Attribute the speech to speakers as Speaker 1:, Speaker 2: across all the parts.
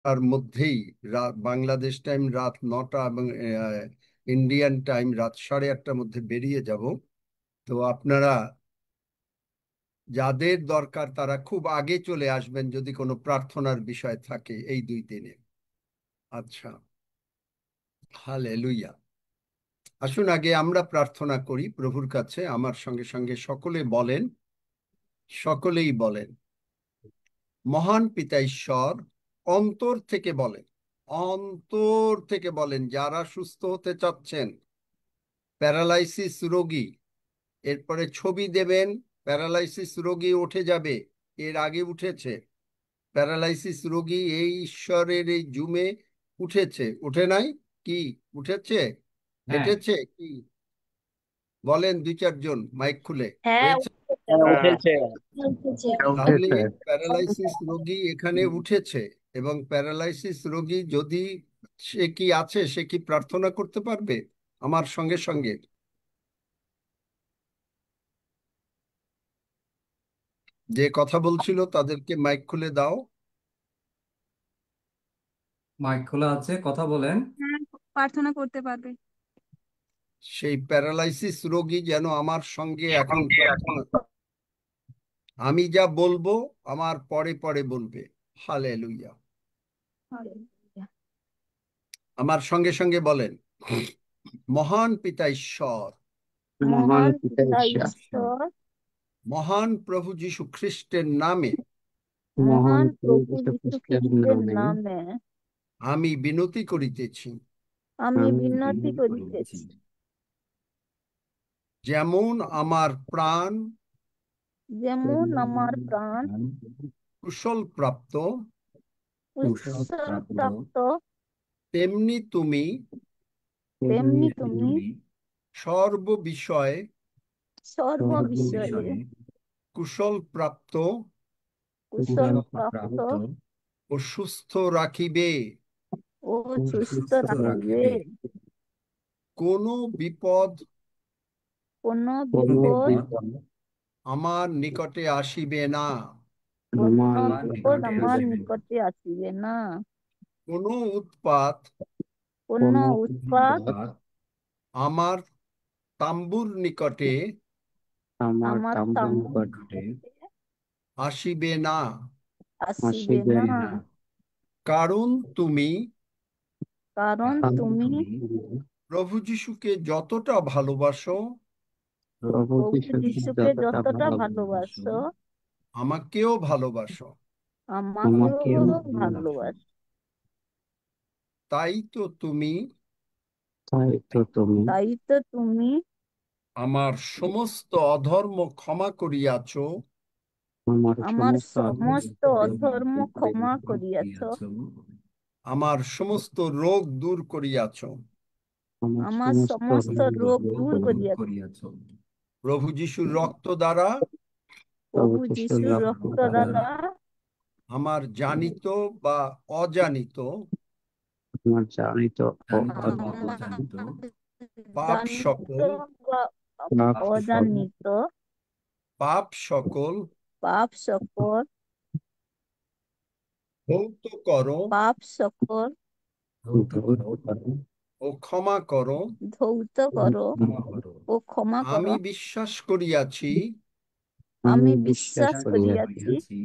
Speaker 1: তার মধ্যেই বাংলাদেশ টাইম রাত 9টা এবং ইন্ডিয়ান টাইম রাত 8:30টার মধ্যে বেরিয়ে যাব। তো আপনারা যাদের দরকার তারা খুব আগে চলে আসবেন যদি কোনো প্রার্থনার বিষয় থাকে এই 2 দিনে। আচ্ছা, হালেলুয়া। আসুন আগে আমরা প্রার্থনা করি প্রভুর কাছে। আমার সঙ্গে সঙ্গে সকলেই বলেন, মহান পিতা ঈশ্বর, অন্তর থেকে বলেন, অন্তর থেকে বলেন যারা সুস্থ হতে চাচ্ছেন। প্যারালাইসিস রোগী, এরপরে ছবি দেবেন, প্যারালাইসিস রোগী উঠে যাবে, এর আগে উঠেছে। প্যারালাইসিস রোগী এই ঈশ্বরের এই জুমে উঠেছে, উঠে নাই? কি উঠেছে?
Speaker 2: হ্যাঁ।
Speaker 1: হেঁটেছে কি? বলেন 2-4 জন মাইক খুলে।
Speaker 3: হ্যাঁ,
Speaker 1: হয়েছে?
Speaker 3: উঠেছে।
Speaker 2: হ্যাঁ,
Speaker 4: হ্যাঁ,
Speaker 2: উঠেছে।
Speaker 3: উঠেছে।
Speaker 1: তাহলে
Speaker 4: উঠেছে।
Speaker 1: প্যারালাইসিস রোগী এখানে উঠেছে, এবং প্যারালাইসিস রোগী যদি সে কি প্রার্থনা করতে পারবে আমার সঙ্গে সঙ্গে? যে কথা বলছিল তাদেরকে মাইক খুলে দাও।
Speaker 2: মাইক খোলা আছে, কথা বলেন।
Speaker 3: হ্যাঁ, প্রার্থনা করতে পারবে।
Speaker 1: সেই প্যারালাইসিস রোগী যেন আমার সঙ্গে এখন
Speaker 4: এখন
Speaker 1: প্রার্থনা, আমি যা বলবো আমার পরে পরে বলবে। হালেলুয়া।
Speaker 3: হালেলুয়া।
Speaker 1: আমার সঙ্গে সঙ্গে বলেন, মহান পিতা ঈশ্বর,
Speaker 4: মহান
Speaker 3: মহান
Speaker 4: পিতা
Speaker 3: পিতা
Speaker 4: ঈশ্বর,
Speaker 3: ঈশ্বর,
Speaker 1: মহান প্রভু যীশু খ্রিস্টের নামে
Speaker 4: মহান
Speaker 3: মহান
Speaker 4: প্রভু
Speaker 3: প্রভু
Speaker 4: যীশু
Speaker 3: যীশু
Speaker 4: খ্রিস্টের
Speaker 3: খ্রিস্টের
Speaker 4: নামে
Speaker 3: নামে
Speaker 1: আমি বিনতি করিতেছি,
Speaker 3: আমি
Speaker 4: আমি
Speaker 3: বিনতি
Speaker 2: বিনতি করিতেছি।
Speaker 3: করিতেছি।
Speaker 1: যেমন আমার প্রাণ
Speaker 3: যেমন আমার প্রাণ
Speaker 1: কুশল প্রাপ্ত,
Speaker 2: ঔষধ
Speaker 3: কুশল
Speaker 2: প্রাপ্ত,
Speaker 3: প্রাপ্ত,
Speaker 1: তেমনি তুমি
Speaker 3: তেমনি
Speaker 2: তেমনি
Speaker 3: তুমি
Speaker 2: তুমি
Speaker 1: সর্ব বিষয়ে
Speaker 3: সর্ব
Speaker 2: সর্ব
Speaker 3: বিষয়ে
Speaker 2: বিষয়ে
Speaker 1: কুশল প্রাপ্ত
Speaker 3: কুশল
Speaker 2: কুশল
Speaker 3: প্রাপ্ত
Speaker 2: প্রাপ্ত
Speaker 1: ও সুস্থ রাখিবে।
Speaker 3: ও
Speaker 2: ও
Speaker 3: সুস্থ
Speaker 2: সুস্থ
Speaker 3: রাখিবে।
Speaker 2: রাখিবে।
Speaker 1: কোনো বিপদ
Speaker 3: কোন
Speaker 4: কোনো
Speaker 3: বিপদ
Speaker 2: বিপদ
Speaker 4: বিপদ
Speaker 1: আমার নিকটে আসিবে না।
Speaker 3: কোন
Speaker 4: আমার
Speaker 2: আমার
Speaker 3: বিপদ
Speaker 2: নিকটে
Speaker 3: আমার
Speaker 2: আসিবে না।
Speaker 3: নিকটে আসিবে না।
Speaker 1: কোনো উৎপাত
Speaker 3: কোন
Speaker 4: কোনো
Speaker 3: উৎপাত
Speaker 4: বিপদ
Speaker 2: বিপদ
Speaker 1: আমার তাম্বুর নিকটে
Speaker 4: আমার
Speaker 3: আমার
Speaker 4: তাঁবুর
Speaker 3: তাঁবুর
Speaker 4: নিকট
Speaker 2: নিকটে
Speaker 3: নিকটে
Speaker 1: আসিবে না।
Speaker 3: আসিবে
Speaker 4: আসিবে
Speaker 3: না।
Speaker 2: আসিবে
Speaker 4: না।
Speaker 2: না।
Speaker 1: কারণ তুমি
Speaker 3: কারণ
Speaker 2: কারণ
Speaker 3: তুমি
Speaker 2: তুমি
Speaker 1: প্রভু যিশুকে যতটা ভালোবাসো
Speaker 4: প্রভু
Speaker 3: প্রভু
Speaker 4: যীশুকে
Speaker 3: যিশুকে
Speaker 4: যতটা
Speaker 3: যতটা
Speaker 4: ভালোবাসেন,
Speaker 2: ভালোবাসো,
Speaker 3: ভালোবাসো
Speaker 1: আমাকেও ভালোবাসো।
Speaker 3: আমাকেও
Speaker 4: আমাকেও ভালোবাসেন।
Speaker 3: ভালোবাসো।
Speaker 1: তাই তো তুমি
Speaker 4: তাই তো তুমি
Speaker 3: তাই তো তুমি
Speaker 1: আমার সমস্ত অধর্ম ক্ষমা করিয়াছ,
Speaker 4: আমার
Speaker 3: আমার
Speaker 4: সমস্ত
Speaker 3: সমস্ত
Speaker 4: অধর্ম
Speaker 3: অধর্ম ক্ষমা
Speaker 4: করিয়াছ,
Speaker 3: করিয়াছ।
Speaker 2: দিয়াছ।
Speaker 1: আমার সমস্ত রোগ দূর করিয়াছ।
Speaker 4: আমার
Speaker 3: আমার
Speaker 4: সমস্ত
Speaker 3: সমস্ত রোগ
Speaker 2: রোগ
Speaker 3: দূর
Speaker 2: দূর
Speaker 3: করিয়াছ।
Speaker 2: করিয়াছ।
Speaker 1: প্রভু যিশুর রক্ত দ্বারা
Speaker 4: প্রভু
Speaker 3: প্রভু
Speaker 4: যীশুর
Speaker 3: যিশুর
Speaker 4: রক্ত
Speaker 3: রক্ত
Speaker 4: দ্বারা
Speaker 3: দ্বারা
Speaker 1: আমার জানিত বা অজানিত
Speaker 4: আমার জানিত ও
Speaker 2: জানিত বা
Speaker 3: আমার
Speaker 2: অজানিত
Speaker 1: পাপ
Speaker 3: জানিত
Speaker 1: সকল
Speaker 3: বা
Speaker 4: পাপ
Speaker 2: পাপ সকল
Speaker 3: অজানিত
Speaker 1: পাপ সকল
Speaker 3: পাপ সকল
Speaker 1: ধৌত করো
Speaker 3: পাপ সকল
Speaker 2: ধৌত
Speaker 4: ধৌত
Speaker 2: করো
Speaker 4: করো।
Speaker 1: ও ক্ষমা করো।
Speaker 3: ধৌত
Speaker 2: ও
Speaker 3: করো
Speaker 2: ক্ষমা করো।
Speaker 3: ও ক্ষমা
Speaker 1: আমি
Speaker 3: করো।
Speaker 1: বিশ্বাস করিয়াছি
Speaker 4: আমি
Speaker 3: আমি বিশ্বাস
Speaker 4: বিশ্বাস
Speaker 2: বিশ্বাস
Speaker 4: করিয়াছি
Speaker 3: করিয়াছি
Speaker 2: করিয়াছি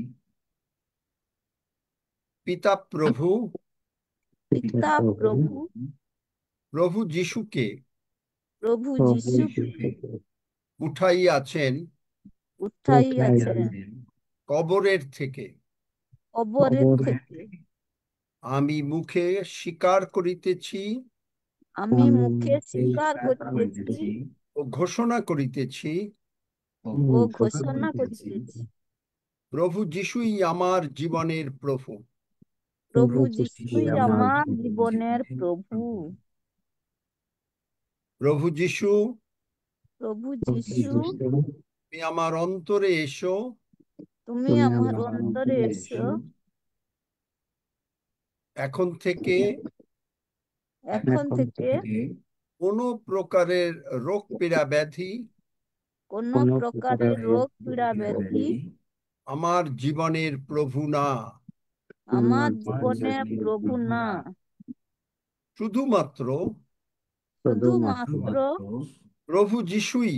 Speaker 1: পিতা প্রভু
Speaker 4: পিতা
Speaker 3: পিতা
Speaker 4: প্রভু
Speaker 3: প্রভু
Speaker 1: প্রভু যিশুকে
Speaker 3: প্রভু
Speaker 4: প্রভু
Speaker 3: যিশুকে
Speaker 2: যিশুকে
Speaker 4: যীশুকে
Speaker 1: উঠাইয়াছেন
Speaker 3: উঠাইয়াছেন
Speaker 4: উঠাইয়াছেন
Speaker 2: উঠাইয়াছেন
Speaker 1: কবরের থেকে।
Speaker 3: কবরের
Speaker 4: কবর
Speaker 2: কবর
Speaker 3: থেকে।
Speaker 2: থেকে।
Speaker 1: আমি মুখে স্বীকার করিতেছি
Speaker 3: আমি
Speaker 4: আমি
Speaker 3: মুখে স্বীকার
Speaker 2: স্বীকার
Speaker 3: করিতেছি
Speaker 2: করিতেছি
Speaker 1: ও ঘোষণা করিতেছি,
Speaker 2: ও
Speaker 3: ও
Speaker 2: ঘোষণা
Speaker 3: ঘোষণা
Speaker 2: করিতেছি
Speaker 3: করিতেছি
Speaker 1: প্রভু যিশুই আমার জীবনের প্রভু।
Speaker 3: প্রভু
Speaker 4: প্রভু যীশুই
Speaker 3: যিশুই
Speaker 2: যিশুই
Speaker 4: আমার
Speaker 3: আমার
Speaker 2: আমার
Speaker 3: জীবনের
Speaker 2: জীবনের
Speaker 3: প্রভু।
Speaker 2: প্রভু।
Speaker 1: প্রভু যিশু,
Speaker 3: প্রভু
Speaker 4: প্রভু
Speaker 3: যিশু
Speaker 4: যীশু
Speaker 1: তুমি আমার অন্তরে এসো।
Speaker 3: তুমি
Speaker 4: তুমি
Speaker 3: আমার
Speaker 4: আমার
Speaker 3: অন্তরে
Speaker 4: অন্তরে
Speaker 3: এসো।
Speaker 4: এসো।
Speaker 1: এখন থেকে
Speaker 3: এখন
Speaker 4: এখন
Speaker 3: থেকে
Speaker 4: থেকে
Speaker 2: থেকে
Speaker 1: কোনো প্রকারের রোগ পীড়া ব্যাধি
Speaker 3: কোনো
Speaker 4: কোনো
Speaker 3: প্রকারের
Speaker 4: প্রকারের
Speaker 2: প্রকারের
Speaker 3: রোগ
Speaker 4: রোগ
Speaker 3: পীড়া
Speaker 2: পীড়া
Speaker 3: ব্যাধি
Speaker 2: ব্যাধি
Speaker 1: আমার জীবনের প্রভু না।
Speaker 3: আমার
Speaker 4: আমার
Speaker 3: জীবনে
Speaker 4: জীবনে
Speaker 3: প্রভু না,
Speaker 1: শুধুমাত্র
Speaker 4: শুধুমাত্র
Speaker 3: শুধুমাত্র
Speaker 1: প্রভু যিশুই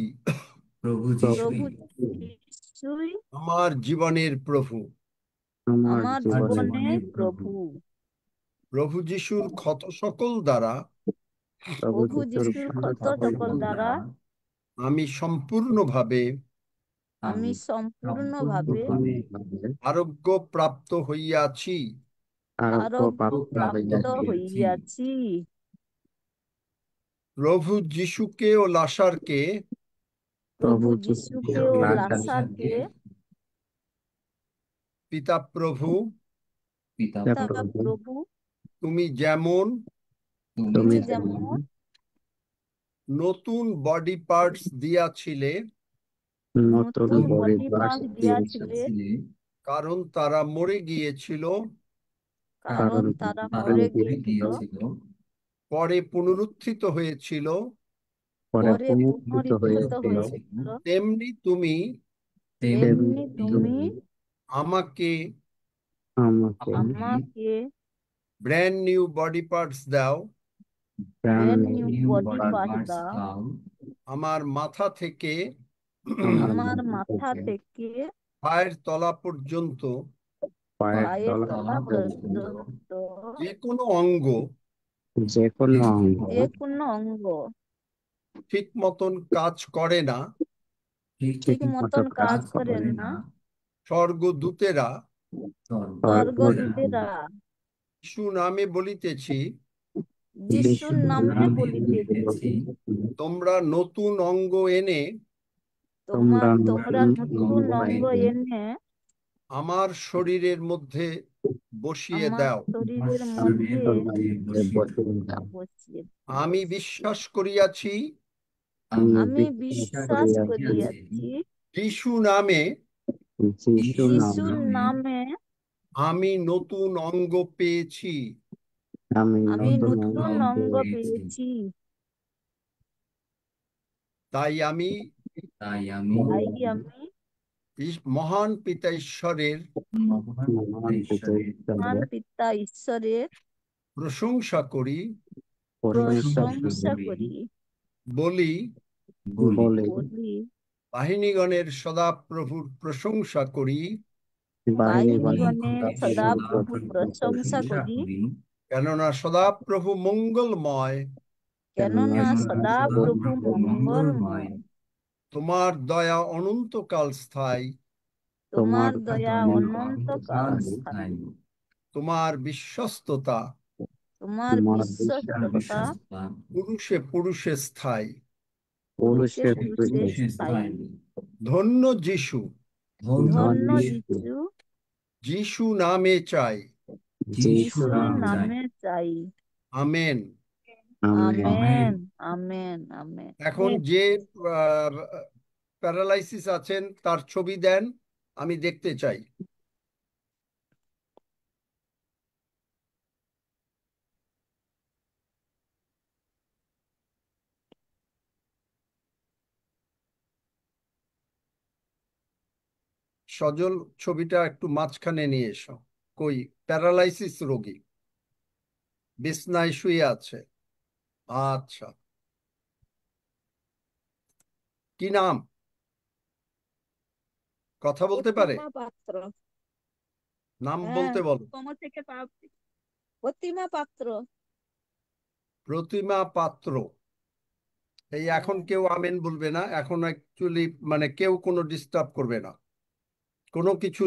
Speaker 2: প্রভু
Speaker 3: প্রভু
Speaker 2: যিশুই
Speaker 3: যিশুই
Speaker 1: আমার জীবনের প্রভু।
Speaker 4: আমার
Speaker 3: আমার
Speaker 2: আর
Speaker 4: জীবনে
Speaker 3: জীবনের
Speaker 2: জীবনের
Speaker 3: প্রভু।
Speaker 1: প্রভু যিশুর ক্ষত সকল দ্বারা
Speaker 4: প্রভু
Speaker 3: প্রভু
Speaker 4: যিশুর
Speaker 3: যিশুর
Speaker 4: ক্ষত
Speaker 3: ক্ষত
Speaker 4: সকল
Speaker 3: সকল দ্বারা
Speaker 1: আমি সম্পূর্ণভাবে
Speaker 3: আমি সম্পূর্ণভাবে
Speaker 4: সম্পূর্ণভাবে
Speaker 1: আরোগ্য প্রাপ্ত হইয়াছি।
Speaker 4: আরোগ্য
Speaker 3: আরোগ্য
Speaker 4: প্রাপ্ত
Speaker 3: প্রাপ্ত
Speaker 4: হইয়াছি।
Speaker 3: হইয়াছি।
Speaker 1: প্রভু যিশুকে ও লাসারকে
Speaker 3: প্রভু
Speaker 4: প্রভু
Speaker 3: যিশুকে ও লাসারকে
Speaker 1: পিতা প্রভু
Speaker 2: পিতা
Speaker 3: তা
Speaker 4: প্রভু
Speaker 3: প্রভু
Speaker 1: তুমি যেমন
Speaker 4: তুমি
Speaker 3: তুমি
Speaker 4: যেমন
Speaker 3: যেমন
Speaker 1: নতুন বডি পার্টস দিয়াছিলে,
Speaker 4: নতুন
Speaker 3: নতুন
Speaker 4: বডি
Speaker 3: বডি
Speaker 4: পার্টস
Speaker 3: পার্ট
Speaker 4: দিয়েছিলে,
Speaker 3: দিয়াছিলে,
Speaker 1: কারণ তারা মরে গিয়েছিল,
Speaker 3: কারণ
Speaker 4: কারণ
Speaker 3: তারা
Speaker 2: তারা
Speaker 3: মরে
Speaker 2: মরে
Speaker 3: গিয়েছিল,
Speaker 2: গিয়েছিল,
Speaker 1: পরে পুনরুত্থিত হয়েছিল,
Speaker 4: পরে
Speaker 3: পরে
Speaker 4: পুনরুত্থিত
Speaker 3: পুনরুত্থিত
Speaker 4: হয়েছিল,
Speaker 3: হয়েছিল।
Speaker 1: তেমনি তুমি
Speaker 2: তেমনি
Speaker 3: তেমনি তুমি
Speaker 2: তুমি
Speaker 1: আমাকে
Speaker 4: আমাকে
Speaker 3: আমাকে
Speaker 1: ব্র্যান্ড নিউ বডি পার্টস দাও।
Speaker 4: প্রাণ
Speaker 3: brand
Speaker 4: new
Speaker 3: new
Speaker 2: new
Speaker 3: body
Speaker 2: body
Speaker 3: part
Speaker 2: parts
Speaker 3: দাও।
Speaker 2: দাও।
Speaker 1: আমার মাথা থেকে
Speaker 4: আমার
Speaker 3: আমার
Speaker 4: মাথা
Speaker 3: মাথা
Speaker 4: থেকে
Speaker 3: থেকে
Speaker 1: পায়ের তলা পর্যন্ত
Speaker 4: পায়ের
Speaker 3: পায়ের
Speaker 4: তলা
Speaker 3: তলা
Speaker 4: পর্যন্ত
Speaker 3: পর্যন্ত
Speaker 1: যে কোনো অঙ্গ
Speaker 4: যে কোনো অঙ্গ
Speaker 3: যে কোনো অঙ্গ
Speaker 1: ঠিক মতন কাজ করে না,
Speaker 2: ঠিক
Speaker 3: ঠিক
Speaker 4: ঠিক মতো
Speaker 3: মতন
Speaker 4: কাজ
Speaker 3: কাজ
Speaker 2: কাজ
Speaker 3: করে
Speaker 4: করে
Speaker 2: করে
Speaker 3: না।
Speaker 2: না,
Speaker 1: স্বর্গদূতেরা
Speaker 2: স্বর্গদূতেরা
Speaker 3: স্বর্গদূতেরা
Speaker 1: যিশু নামে বলিতেছি,
Speaker 3: যিশুর
Speaker 4: যিশুর
Speaker 3: নামে
Speaker 2: নামে
Speaker 3: বলিতেছি,
Speaker 2: বলিতেছি,
Speaker 1: তোমরা নতুন অঙ্গ এনে
Speaker 4: তোমরা
Speaker 3: তোমরা
Speaker 4: নতুন
Speaker 3: নতুন
Speaker 4: অঙ্গ
Speaker 3: অঙ্গ
Speaker 4: এনে
Speaker 3: এনে
Speaker 1: আমার শরীরের মধ্যে বসিয়ে
Speaker 3: আমার
Speaker 1: দাও।
Speaker 3: শরীরের
Speaker 4: আমার
Speaker 3: মধ্যে
Speaker 4: শরীরে বসিয়ে দাও।
Speaker 3: বসিয়ে
Speaker 1: আমি বিশ্বাস করিয়াছি
Speaker 3: আমি
Speaker 4: বিশ্বাস
Speaker 3: বিশ্বাস
Speaker 4: করিয়াছি
Speaker 3: করিয়াছি
Speaker 1: যিশু নামে
Speaker 4: যিশুর
Speaker 3: যিশুর
Speaker 4: নামে
Speaker 3: নামে
Speaker 1: আমি নতুন অঙ্গ পেয়েছি।
Speaker 4: আমি
Speaker 3: আমি
Speaker 4: নতুন
Speaker 3: নতুন
Speaker 4: অঙ্গ
Speaker 3: অঙ্গ
Speaker 4: পেয়েছি।
Speaker 3: পেয়েছি।
Speaker 1: তাই আমি
Speaker 2: তাই আমি
Speaker 3: তাই আমি
Speaker 1: মহান পিতা ঈশ্বরের
Speaker 2: মহান
Speaker 4: মহান পিতা
Speaker 2: ঈশ্বরের
Speaker 3: মহান
Speaker 4: ঈশ্বরের
Speaker 3: পিতা ঈশ্বরের
Speaker 1: প্রশংসা করি,
Speaker 4: প্রশংসা
Speaker 3: প্রশংসা
Speaker 4: করি,
Speaker 3: করি,
Speaker 1: বলি
Speaker 2: বলি,
Speaker 4: বলে
Speaker 3: বলি
Speaker 1: বাহিনীগণের সদাপ্রভুর প্রশংসা করি,
Speaker 4: বাহিনীগণের
Speaker 3: বাহিনীগণের
Speaker 4: সদা
Speaker 3: সদাপ্রভুর প্রশংসা
Speaker 2: প্রশংসা
Speaker 3: করি,
Speaker 2: করি,
Speaker 1: কেননা সদাপ্রভু মঙ্গলময়,
Speaker 3: কেননা
Speaker 2: কেননা
Speaker 3: সদাপ্রভু
Speaker 2: সদাপ্রভু মঙ্গলময়,
Speaker 3: মঙ্গলময়।
Speaker 1: তোমার দয়া অনন্তকাল স্থায়ী,
Speaker 3: তোমার
Speaker 2: তোমার
Speaker 3: দয়া
Speaker 2: দয়া
Speaker 3: অনন্তকাল
Speaker 2: অনন্তকাল
Speaker 3: স্থায়ী।
Speaker 2: স্থায়ী,
Speaker 1: তোমার বিশ্বস্ততা
Speaker 3: তোমার
Speaker 4: তোমার
Speaker 2: তোমার
Speaker 3: বিশ্বস্ততা
Speaker 2: বিশ্বস্ততা
Speaker 1: পুরুষে পুরুষে স্থায়ী।
Speaker 3: পুরুষে
Speaker 4: পুরুষের
Speaker 3: পুরুষে
Speaker 2: পুরুষে
Speaker 3: স্থায়ী।
Speaker 2: স্থায়ী।
Speaker 1: ধন্য যিশু,
Speaker 2: ধন্য
Speaker 3: ধন্য
Speaker 2: যিশু,
Speaker 3: যিশু,
Speaker 1: যিশু নামে চাই।
Speaker 2: যিশু
Speaker 3: যিশুর
Speaker 2: নাম চাই।
Speaker 3: নামে চাই।
Speaker 1: Amen.
Speaker 4: Amen.
Speaker 2: Amen.
Speaker 3: Amen, amen, amen.
Speaker 1: এখন যে প্যারালাইসিস আছেন তার ছবি দেন, আমি দেখতে চাই। সজল, ছবিটা একটু মাঝখানে নিয়ে এসো। কই প্যারালাইসিস রোগী বিছনায় শুয়ে আছে। আচ্ছা, কি নাম? কথা বলতে পারে?
Speaker 3: প্রতিমা পাত্র।
Speaker 1: নাম
Speaker 3: হ্যাঁ,
Speaker 1: বলতে বলো।
Speaker 3: কোমর থেকে পা প্রতিমা পাত্র।
Speaker 1: প্রতিমা পাত্র। এই এখন
Speaker 3: হ্যাঁ,
Speaker 1: কেউ আমেন বলবে না, এখন অ্যাকচুয়ালি মানে কেউ কোনো ডিস্টার্ব করবে না, কোনো কিছু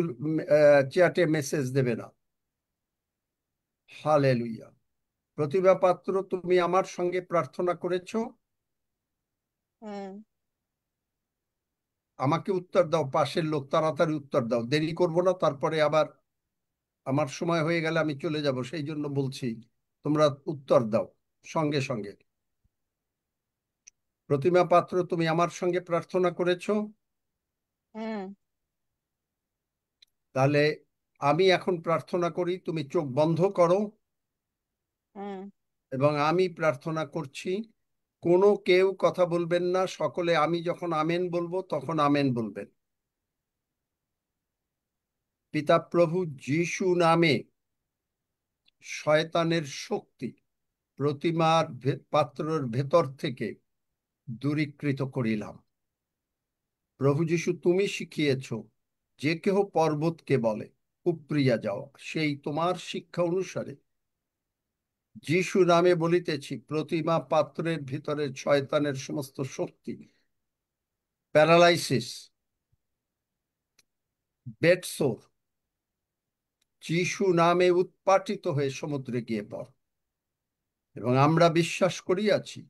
Speaker 1: চ্যাটে মেসেজ দেবে না। হালেলুয়া। প্রতিভা পাত্র, তুমি আমার সঙ্গে প্রার্থনা করেছো,
Speaker 3: হ্যাঁ,
Speaker 1: আমাকে উত্তর দাও। পাশের লোক তাড়াতাড়ি উত্তর দাও, দেরি করব না, তারপরে আবার আমার সময় হয়ে গেলে আমি চলে যাব, সেই জন্য বলছি তোমরা উত্তর দাও সঙ্গে সঙ্গে। প্রতিমা পাত্র, তুমি আমার সঙ্গে প্রার্থনা করেছো,
Speaker 3: হ্যাঁ,
Speaker 1: তাহলে আমি এখন প্রার্থনা করি, তুমি চোখ বন্ধ করো
Speaker 3: হ্যাঁ।
Speaker 1: এবং আমি প্রার্থনা করছি। কোনো কেউ কথা বলবেন না, সকলে আমি যখন আমেন বলবো তখন আমেন বলবেন। পিতা প্রভু যিশু নামে শয়তানের শক্তি প্রতিমার পাত্রের ভেতর থেকে দূরীকৃত করিলাম। প্রভু যীশু, তুমি শিখিয়েছ যে কেহ পর্বতকে বলে উপড়িয়া যাও, সেই তোমার শিক্ষা অনুসারে যীশু নামে বলিতেছি, প্রতিমা পাত্রের ভিতরে শয়তানের সমস্ত শক্তি, প্যারালাইসিস, বেডসোর, যীশু নামে উৎপাটিত হয়ে সমুদ্রে গিয়ে পড়। এবং আমরা বিশ্বাস করিয়াছি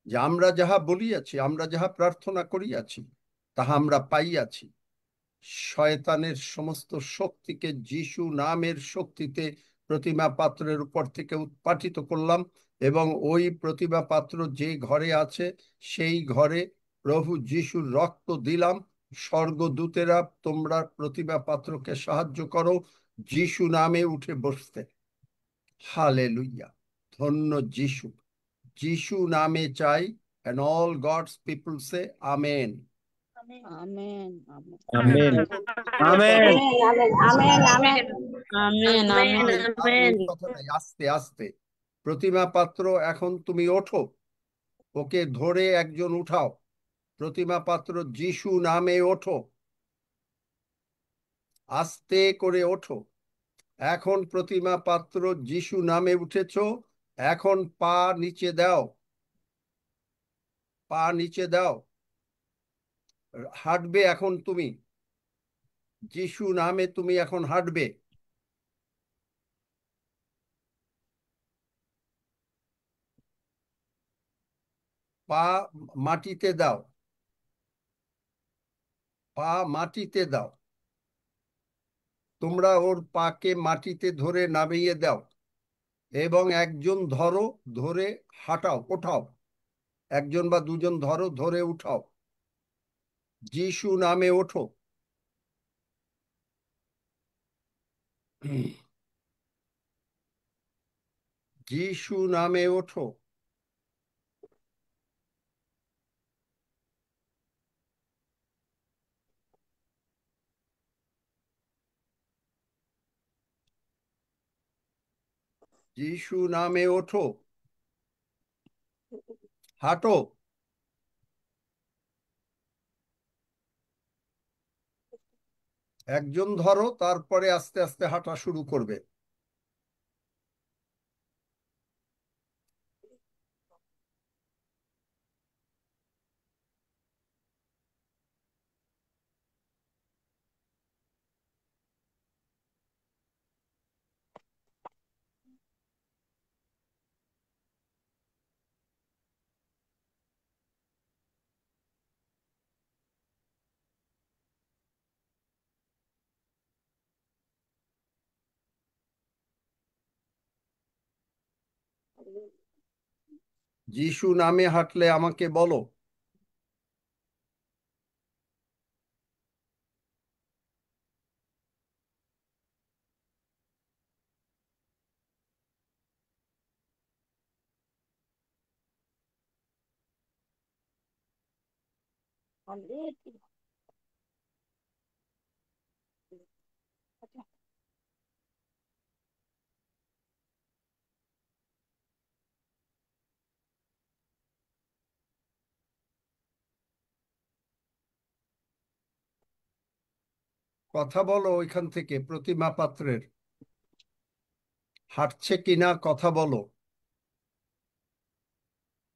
Speaker 1: যে আমরা যাহা বলিয়াছি, আমরা যাহা প্রার্থনা করিয়াছি, তাহা আমরা পাইয়াছি। শয়তানের সমস্ত শক্তিকে যীশু নামের শক্তিতে প্রতিমা পাত্রের উপর থেকে উৎপাটিত করলাম, এবং ওই প্রতিমা পাত্র যে ঘরে আছে সেই ঘরে প্রভু যীশুর রক্ত দিলাম। স্বর্গদূতেরা, তোমরা প্রতিমা পাত্রকে সাহায্য করো যীশু নামে উঠে বসতে। হালেলুইয়া, ধন্য যীশু। যীশু নামে চাই, and all God's people say amen.
Speaker 3: Amen amen
Speaker 4: amen
Speaker 1: amen.
Speaker 3: Amen amen
Speaker 5: amen amen amen.
Speaker 1: কথা নাই, আস্তে আস্তে। প্রতিমা পাত্র, এখন তুমি ওঠো, ওকে ধরে একজন উঠাও। প্রতিমা পাত্র, যীশু নামে ওঠো, আস্তে করে ওঠো। এখন প্রতিমা পাত্র যীশু নামে উঠেছ, এখন পা নিচে দাও, পা নিচে দাও। হাঁটবে এখন তুমি, যীশু নামে তুমি এখন হাঁটবে। পা মাটিতে দাও, পা মাটিতে দাও। তোমরা ওর পাকে মাটিতে ধরে নামিয়ে দাও, এবং একজন ধরো, ধরে হাঁটাও, ওঠাও। একজন বা দুজন ধরো, ধরে উঠাও। যীশু নামে ওঠো। যীশু নামে ওঠো। যীশু নামে ওঠো, হাঁটো। একজন ধরো, তারপরে আস্তে আস্তে হাঁটা শুরু করবে। যীশু নামে হাঁটলে আমাকে বলো। কথা বলো ওইখান থেকে, প্রতিমা পাত্রের হাঁটছে কিনা কথা বলো।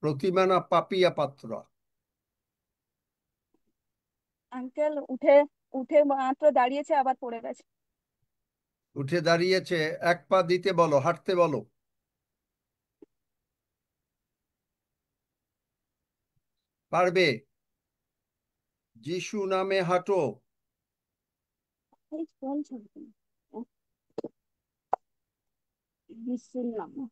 Speaker 1: প্রতিমা না পাপিয়া পাত্র?
Speaker 3: আঙ্কেল উঠে উঠে মাত্র দাঁড়িয়েছে, আবার পড়ে গেছে।
Speaker 1: উঠে দাঁড়িয়েছে, এক পা দিতে বলো, হাঁটতে বলো। পারবে? যীশু নামে হাঁটো।
Speaker 3: এই ফোন ছাড়বে না। যিশুর নামে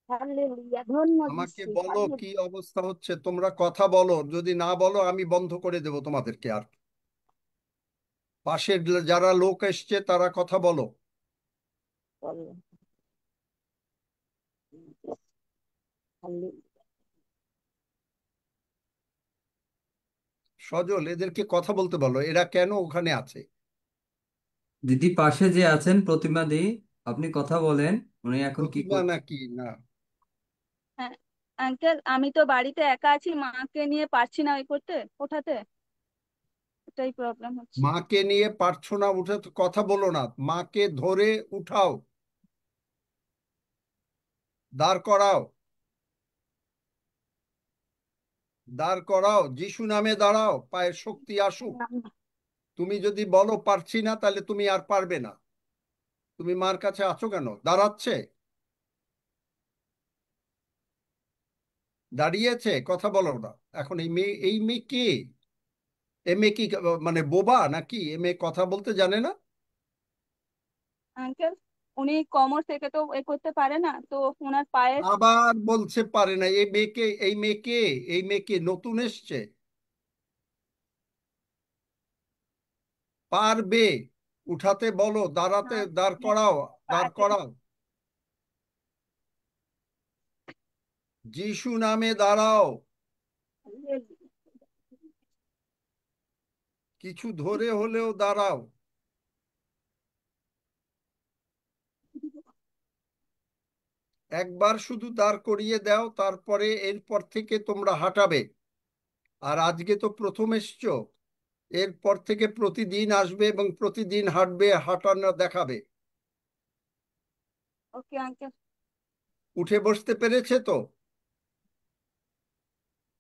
Speaker 3: হালেলুয়া, ধন্য
Speaker 1: আমাকে
Speaker 3: যিশু,
Speaker 1: বলো
Speaker 3: হালেলুয়া।
Speaker 1: কি অবস্থা হচ্ছে, তোমরা কথা বলো। যদি না বলো আমি বন্ধ করে দেব তোমাদেরকে। আর পাশের যারা লোক এসছে তারা কথা বলো।
Speaker 3: বলো। হালেলুয়া।
Speaker 1: সজল, এদেরকে কথা বলতে বলো। এরা কেন ওখানে আছে?
Speaker 2: দিদি পাশে যে আছেন প্রতিমা দি, আপনি কথা বলেন, উনি এখন কি
Speaker 1: প্রতিমা
Speaker 2: করছেন?
Speaker 1: নাকি না?
Speaker 3: হ্যাঁ আঙ্কেল, আমি তো বাড়িতে একা আছি, মাকে নিয়ে পারছি না ওই করতে, ওঠাতে, এটাই প্রবলেম হচ্ছে।
Speaker 1: মাকে নিয়ে পারছো না উঠে, তো কথা বলো না, মাকে ধরে উঠাও, দাঁড় করাও, দাঁড় করাও, যিশু নামে দাঁড়াও, পায়ের শক্তি আসুক। তুমি যদি বলো পারছি না, তাহলে তুমি আর পারবে না। তুমি মার কাছে আছো কেন? দাঁড়াচ্ছে, দাঁড়িয়েছে, কথা বলো না। এখন এই মেয়ে কে? এ মেয়ে কি মানে বোবা নাকি? এ মেয়ে কথা বলতে জানে না?
Speaker 3: আঙ্কেল, উনি কোমর থেকে তো এ করতে পারে না, তো ওনার পায়ের।
Speaker 1: আবার বলছে পারে না। এই মেয়েকে নতুন এসছে, পারবে। উঠাতে বলো, দাঁড়াতে,
Speaker 3: হ্যাঁ,
Speaker 1: দাঁড়
Speaker 3: হ্যাঁ,
Speaker 1: করাও, দাঁড়
Speaker 3: পারবে।
Speaker 1: করাও। যিশু নামে দাঁড়াও, কিছু ধরে হলেও দাঁড়াও। একবার শুধু দাঁড় করিয়ে দাও, তারপরে এরপর থেকে তোমরা হাঁটাবে। আর আজকে তো প্রথম এসছো, এরপর থেকে প্রতিদিন আসবে এবং প্রতিদিন হাঁটবে, হাঁটানো দেখাবে।
Speaker 3: Okay uncle.
Speaker 1: উঠে বসতে পেরেছে তো?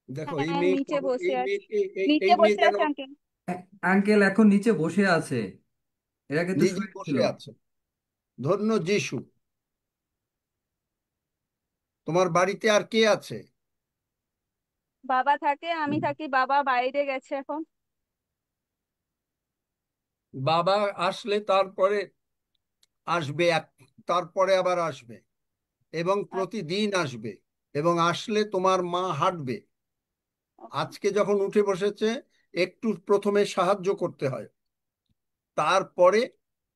Speaker 1: দেখো এই
Speaker 3: হ্যাঁ,
Speaker 1: মেয়ে
Speaker 3: নিচে বসে
Speaker 1: এই
Speaker 3: আছে।
Speaker 1: মেয়েকে
Speaker 3: নিচে
Speaker 1: এই মেয়ে
Speaker 3: বসে
Speaker 1: যেন
Speaker 3: আছে আঙ্কেল।
Speaker 2: আঙ্কেল এখন নিচে বসে আছে, এর আগে তো
Speaker 1: নিজে
Speaker 2: শুয়ে ছিল।
Speaker 1: বসে আছে। ধন্য যিশু। তোমার বাড়িতে আর কে আছে?
Speaker 3: বাবা থাকে, আমি থাকি, বাবা বাইরে গেছে এখন।
Speaker 1: বাবা আসলে তারপরে আসবে তারপরে আবার আসবে, এবং
Speaker 3: আচ্ছা,
Speaker 1: প্রতিদিন আসবে। এবং আসলে তোমার মা হাঁটবে।
Speaker 3: ওকে।
Speaker 1: আজকে যখন উঠে বসেছে, একটু প্রথমে সাহায্য করতে হয়, তারপরে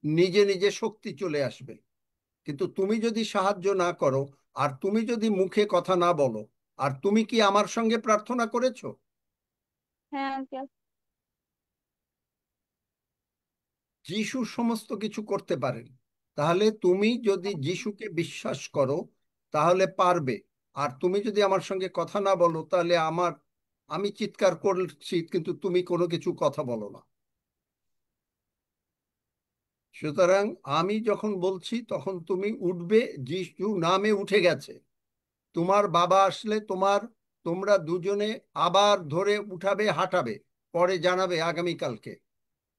Speaker 1: নিজে নিজে শক্তি চলে আসবে। কিন্তু তুমি যদি সাহায্য না করো, আর তুমি যদি মুখে কথা না বলো, আর তুমি কি আমার সঙ্গে প্রার্থনা করেছো?
Speaker 3: হ্যাঁ আঙ্কেল।
Speaker 1: যিশু সমস্ত কিছু করতে পারেন। তাহলে তুমি যদি যিশুকে বিশ্বাস করো, তাহলে পারবে। আর তুমি যদি আমার সঙ্গে কথা না বলো, তাহলে আমি চিৎকার করছি, কিন্তু তুমি কোনো কিছু কথা বলো না। সুতরাং আমি যখন বলছি, তখন তুমি উঠবে। যিশু নামে উঠে গেছে। তোমার বাবা আসলে তোমরা দুজনে আবার ধরে উঠাবে, হাঁটাবে। পরে জানাবে আগামীকালকে,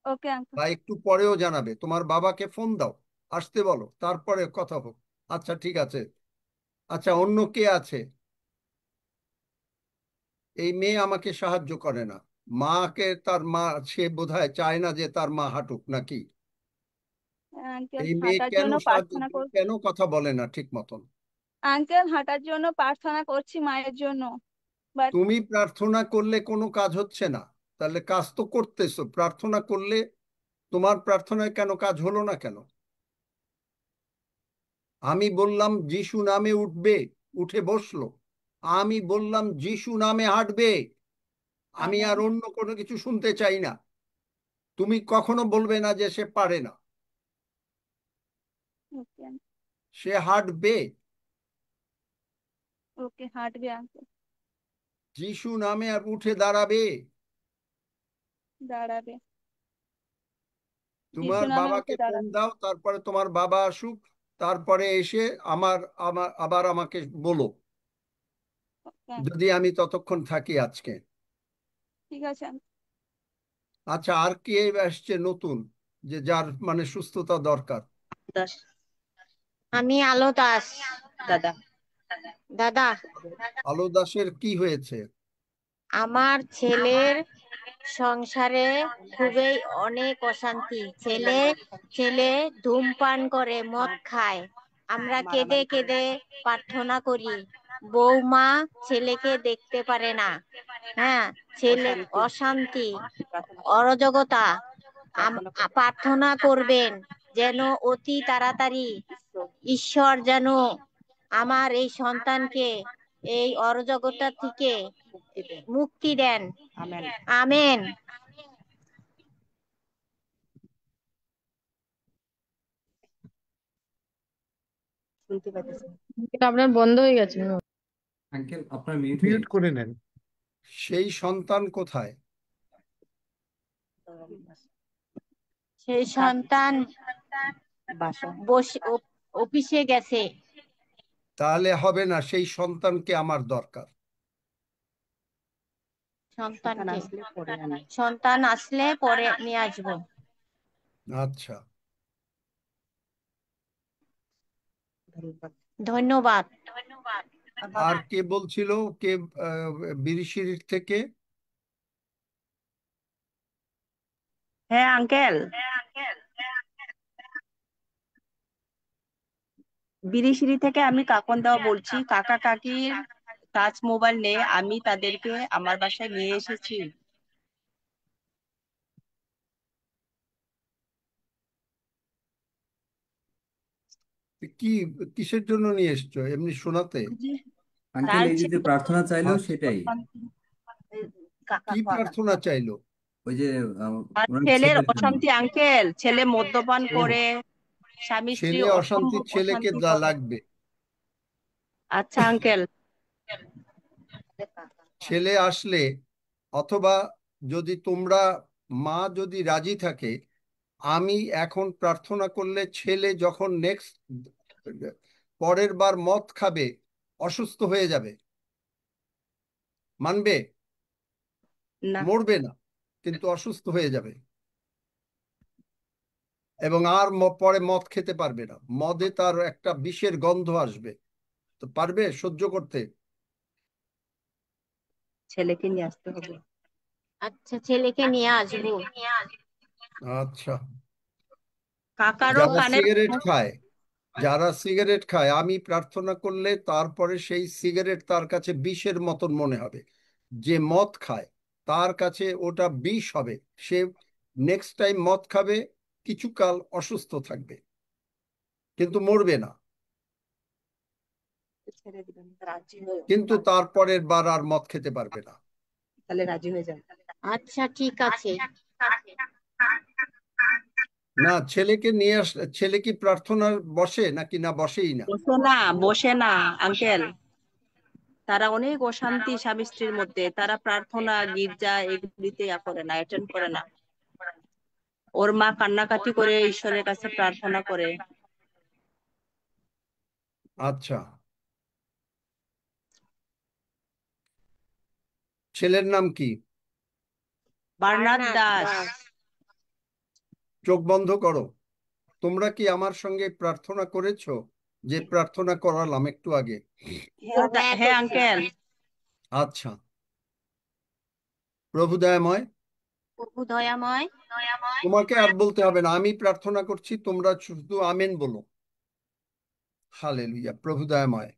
Speaker 3: ওকে আঙ্কেল।
Speaker 1: বা একটু পরেও জানাবে। তোমার বাবাকে ফোন দাও, আসতে বলো, তারপরে কথা হোক। আচ্ছা, ঠিক আছে। আচ্ছা, অন্য কে আছে? এই মেয়ে আমাকে সাহায্য করে না। মাকে, তার মা, সে বোধহয় চায় না যে তার মা হাঁটুক নাকি?
Speaker 3: আঙ্কেল
Speaker 1: এই মেয়ে
Speaker 3: হাঁটার
Speaker 1: কেন
Speaker 3: জন্য
Speaker 1: সাহায্য,
Speaker 3: প্রার্থনা কর।
Speaker 1: কেন কথা বলে না ঠিক মতন?
Speaker 3: আঙ্কেল হাঁটার জন্য প্রার্থনা করছি মায়ের জন্য, বাট।
Speaker 1: তুমি প্রার্থনা করলে কোনো কাজ হচ্ছে না। তাহলে কাজ তো করতেছো, প্রার্থনা করলে তোমার প্রার্থনায় কেন কাজ হলো না কেন? আমি বললাম যিশু নামে উঠবে, উঠে বসলো। আমি বললাম যিশু নামে হাঁটবে। আমি
Speaker 3: আমেন।
Speaker 1: আর অন্য কোনো কিছু শুনতে চাই না। তুমি কখনো বলবে না যে সে পারে না।
Speaker 3: ওকে।
Speaker 1: সে হাঁটবে।
Speaker 3: ওকে, হাঁটবে আঙ্কেল।
Speaker 1: যিশু নামে আর উঠে দাঁড়াবে।
Speaker 3: দাঁড়াবে। যিশু
Speaker 1: তোমার
Speaker 3: নামে
Speaker 1: বাবাকে
Speaker 3: উঠে
Speaker 1: ফোন
Speaker 3: দাঁড়াবে।
Speaker 1: দাও, তারপরে তোমার বাবা আসুক, তারপরে এসে আমার আমার আবার আমাকে বলো,
Speaker 3: ওকে,
Speaker 1: যদি আমি ততক্ষণ থাকি আজকে।
Speaker 3: ঠিক আছে আঙ্কেল।
Speaker 1: আচ্ছা, আর কে আসছে নতুন, যে যার মানে সুস্থতা দরকার?
Speaker 5: দাস। আমি আলো দাস। দাদা। দাদা,
Speaker 1: আলো দাসের কি হয়েছে?
Speaker 5: আমার ছেলের সংসারে খুবই অনেক অশান্তি। ছেলে ছেলে ধূমপান করে, মদ খায়। আমরা কেঁদে কেঁদে প্রার্থনা করি। বৌমা ছেলেকে দেখতে পারে না। হ্যাঁ, ছেলে অশান্তি, অরাজকতা। প্রার্থনা করবেন যেন অতি তাড়াতাড়ি ঈশ্বর যেন আমার এই সন্তানকে এই অরাজকতা থেকে মুক্তি দেন। আমেন। আপনার বন্ধ হয়ে গেছে।
Speaker 2: আঙ্কেল আপনার মিউট হয়ে
Speaker 6: মিউট
Speaker 2: গেছে।
Speaker 6: করে নেন।
Speaker 1: সেই সন্তান কোথায়?
Speaker 5: সেই সন্তান অফিসে গেছে।
Speaker 1: তাহলে হবে না, সেই সন্তানকে আমার দরকার।
Speaker 5: সন্তান আসলে পরে নিয়ে আসবো।
Speaker 1: আচ্ছা,
Speaker 5: ধন্যবাদ।
Speaker 1: আর কে বলছিল? কে বিরিশিরির থেকে?
Speaker 7: হ্যাঁ আঙ্কেল, বিরিশিরি থেকে আমি কাকন দাও বলছি। কাকা কাকির টাচ মোবাইল নেই, আমি তাদেরকে আমার বাসায় নিয়ে এসেছি।
Speaker 1: কি, কিসের জন্য নিয়ে এসছো? এমনি শোনাতে?
Speaker 2: আঙ্কেল
Speaker 7: তার
Speaker 2: এই যে প্রার্থনা চাইলো
Speaker 1: আচ্ছা,
Speaker 2: সেটাই।
Speaker 1: কি প্রার্থনা চাইলো?
Speaker 2: ওই যে
Speaker 7: তার
Speaker 2: ওনার
Speaker 7: ছেলের
Speaker 2: ছেলের জন্য।
Speaker 7: অশান্তি আঙ্কেল, ছেলে মদ্যপান
Speaker 1: ও,
Speaker 7: করে স্বামী স্ত্রী
Speaker 1: ছেলে অশান্তি,
Speaker 7: অসম্ভব
Speaker 1: ছেলেকে
Speaker 7: অশান্তি করে।
Speaker 1: লাগবে।
Speaker 7: আচ্ছা আঙ্কেল,
Speaker 1: ছেলে আসলে, অথবা যদি তোমরা, মা যদি রাজি থাকে, আমি এখন প্রার্থনা করলে ছেলে যখন নেক্সট পরের বার মদ খাবে অসুস্থ হয়ে যাবে, মানবে?
Speaker 7: না
Speaker 1: মরবে না, কিন্তু অসুস্থ হয়ে যাবে, এবং আর পরে মদ খেতে পারবে না। মদে তার একটা বিষের গন্ধ আসবে। তো পারবে সহ্য করতে?
Speaker 7: ছেলেকে নিয়ে আসতে হবে।
Speaker 5: আচ্ছা, ছেলেকে নিয়ে আসবো।
Speaker 1: আচ্ছা।
Speaker 7: কাকারও
Speaker 1: যারা
Speaker 7: কানের
Speaker 1: সিগারেট খায়, যারা সিগারেট খায়, আমি প্রার্থনা করলে তারপরে সেই সিগারেট তার কাছে বিষের মতন মনে হবে। যে মদ খায় তার কাছে ওটা বিষ হবে। সে নেক্সট টাইম মদ খাবে, কিছুকাল অসুস্থ থাকবে, কিন্তু মরবে না।
Speaker 7: ছেড়ে দিবেন, রাজি হয়ে
Speaker 1: কিন্তু তারপরের বার আর মদ খেতে পারবে না।
Speaker 7: তাহলে রাজি হয়ে যান।
Speaker 5: আচ্ছা, ঠিক আছে।
Speaker 1: না, ছেলেকে নিয়ে ছেলে কি প্রার্থনার বসে নাকি না বসেই না?
Speaker 7: বসে না, বসে না আঙ্কেল। তারা অনেক অশান্তি স্বামী স্ত্রীর মধ্যে, তারা প্রার্থনা গির্জা এগুলিতে করে না, অ্যাটেন্ড করে না। ওর মা কান্নাকাটি করে ঈশ্বরের কাছে প্রার্থনা করে।
Speaker 1: আচ্ছা, ছেলের নাম কি?
Speaker 7: বার্নার্ড দাস।
Speaker 1: চোখ বন্ধ করো। তোমরা কি আমার সঙ্গে প্রার্থনা করেছো? যে প্রার্থনা করালাম একটু আগে?
Speaker 7: হ্যাঁ আঙ্কেল।
Speaker 1: আচ্ছা। প্রভু দয়াময়,
Speaker 5: প্রভু দয়াময়।
Speaker 1: তোমাকে আর বলতে হবে না, আমি প্রার্থনা করছি, তোমরা শুধু আমেন বলো। হালেলুয়া। প্রভু দয়াময়,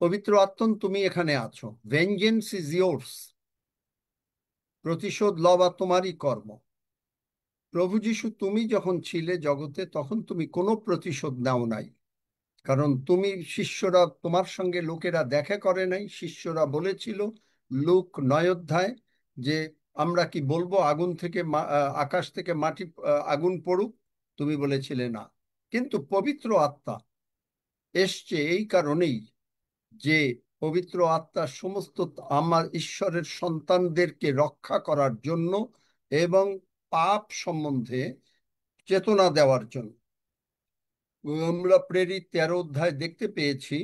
Speaker 1: পবিত্র আত্মন, তুমি এখানে আছো। ভেঞ্জেন্স ইজ ইয়োর্স, প্রতিশোধ লওয়া তোমারই কর্ম। প্রভু যিশু, তুমি যখন ছিলে জগতে তখন তুমি কোনো প্রতিশোধ নাও নাই, কারণ তুমি, শিষ্যরা তোমার সঙ্গে, লোকেরা দেখা করে নাই। শিষ্যরা বলেছিল লূক 9 অধ্যায় যে আমরা কি বলবো আগুন থেকে আকাশ থেকে মাটি আগুন পড়ুক? তুমি বলেছিলে না। কিন্তু পবিত্র আত্মা এসছে এই কারণেই যে পবিত্র আত্মা সমস্ত আমার ঈশ্বরের সন্তানদেরকে রক্ষা করার জন্য এবং পাপ সম্বন্ধে চেতনা দেওয়ার জন্য। আমরা প্রেরিত 13 অধ্যায় দেখতে পেয়েছি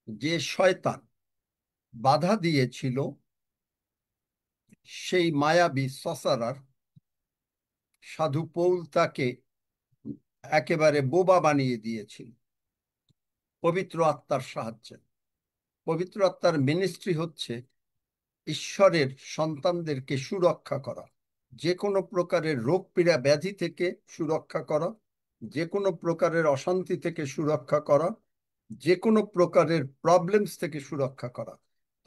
Speaker 1: যে শয়তান বাধা দিয়েছিল সেই মায়াবী সসারার, সাধু পৌল তাকে একেবারে বোবা বানিয়ে দিয়েছিল পবিত্র আত্মার সাহায্যে। পবিত্র আত্মার মিনিস্ট্রি হচ্ছে ঈশ্বরের সন্তানদেরকে সুরক্ষা করা, যে কোনো প্রকারের রোগ পীড়া ব্যাধি থেকে সুরক্ষা করা, যে কোনো প্রকারের অশান্তি থেকে সুরক্ষা করা, যে কোনো প্রকারের প্রবলেমস থেকে সুরক্ষা করা।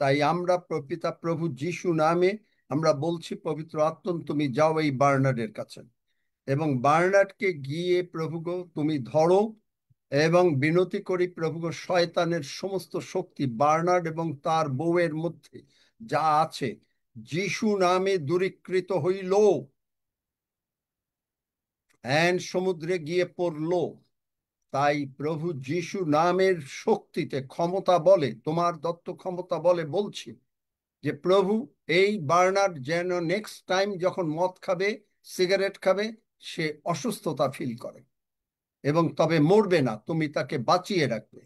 Speaker 1: তাই আমরা পিতা প্রভু যিশু নামে আমরা বলছি, পবিত্র আত্মা তুমি যাও এই বার্নার্ডের কাছে, এবং বার্নার্ডকে গিয়ে প্রভু গো তুমি ধরো, এবং বিনতি করি প্রভু গো, শয়তানের সমস্ত শক্তি বার্নার্ড এবং তার বউয়ের মধ্যে যা আছে যিশু নামে দূরীকৃত হইল, সমুদ্রে গিয়ে পড়লো। তাই প্রভু যিশু নামের শক্তিতে, ক্ষমতা বলে, তোমার দত্ত ক্ষমতা বলে বলছি যে প্রভু, এই বার্নার্ড যেন নেক্সট টাইম যখন মদ খাবে, সিগারেট খাবে, সে অসুস্থতা ফিল করে এবং তবে মরবে না, তুমি তাকে বাঁচিয়ে রাখবে।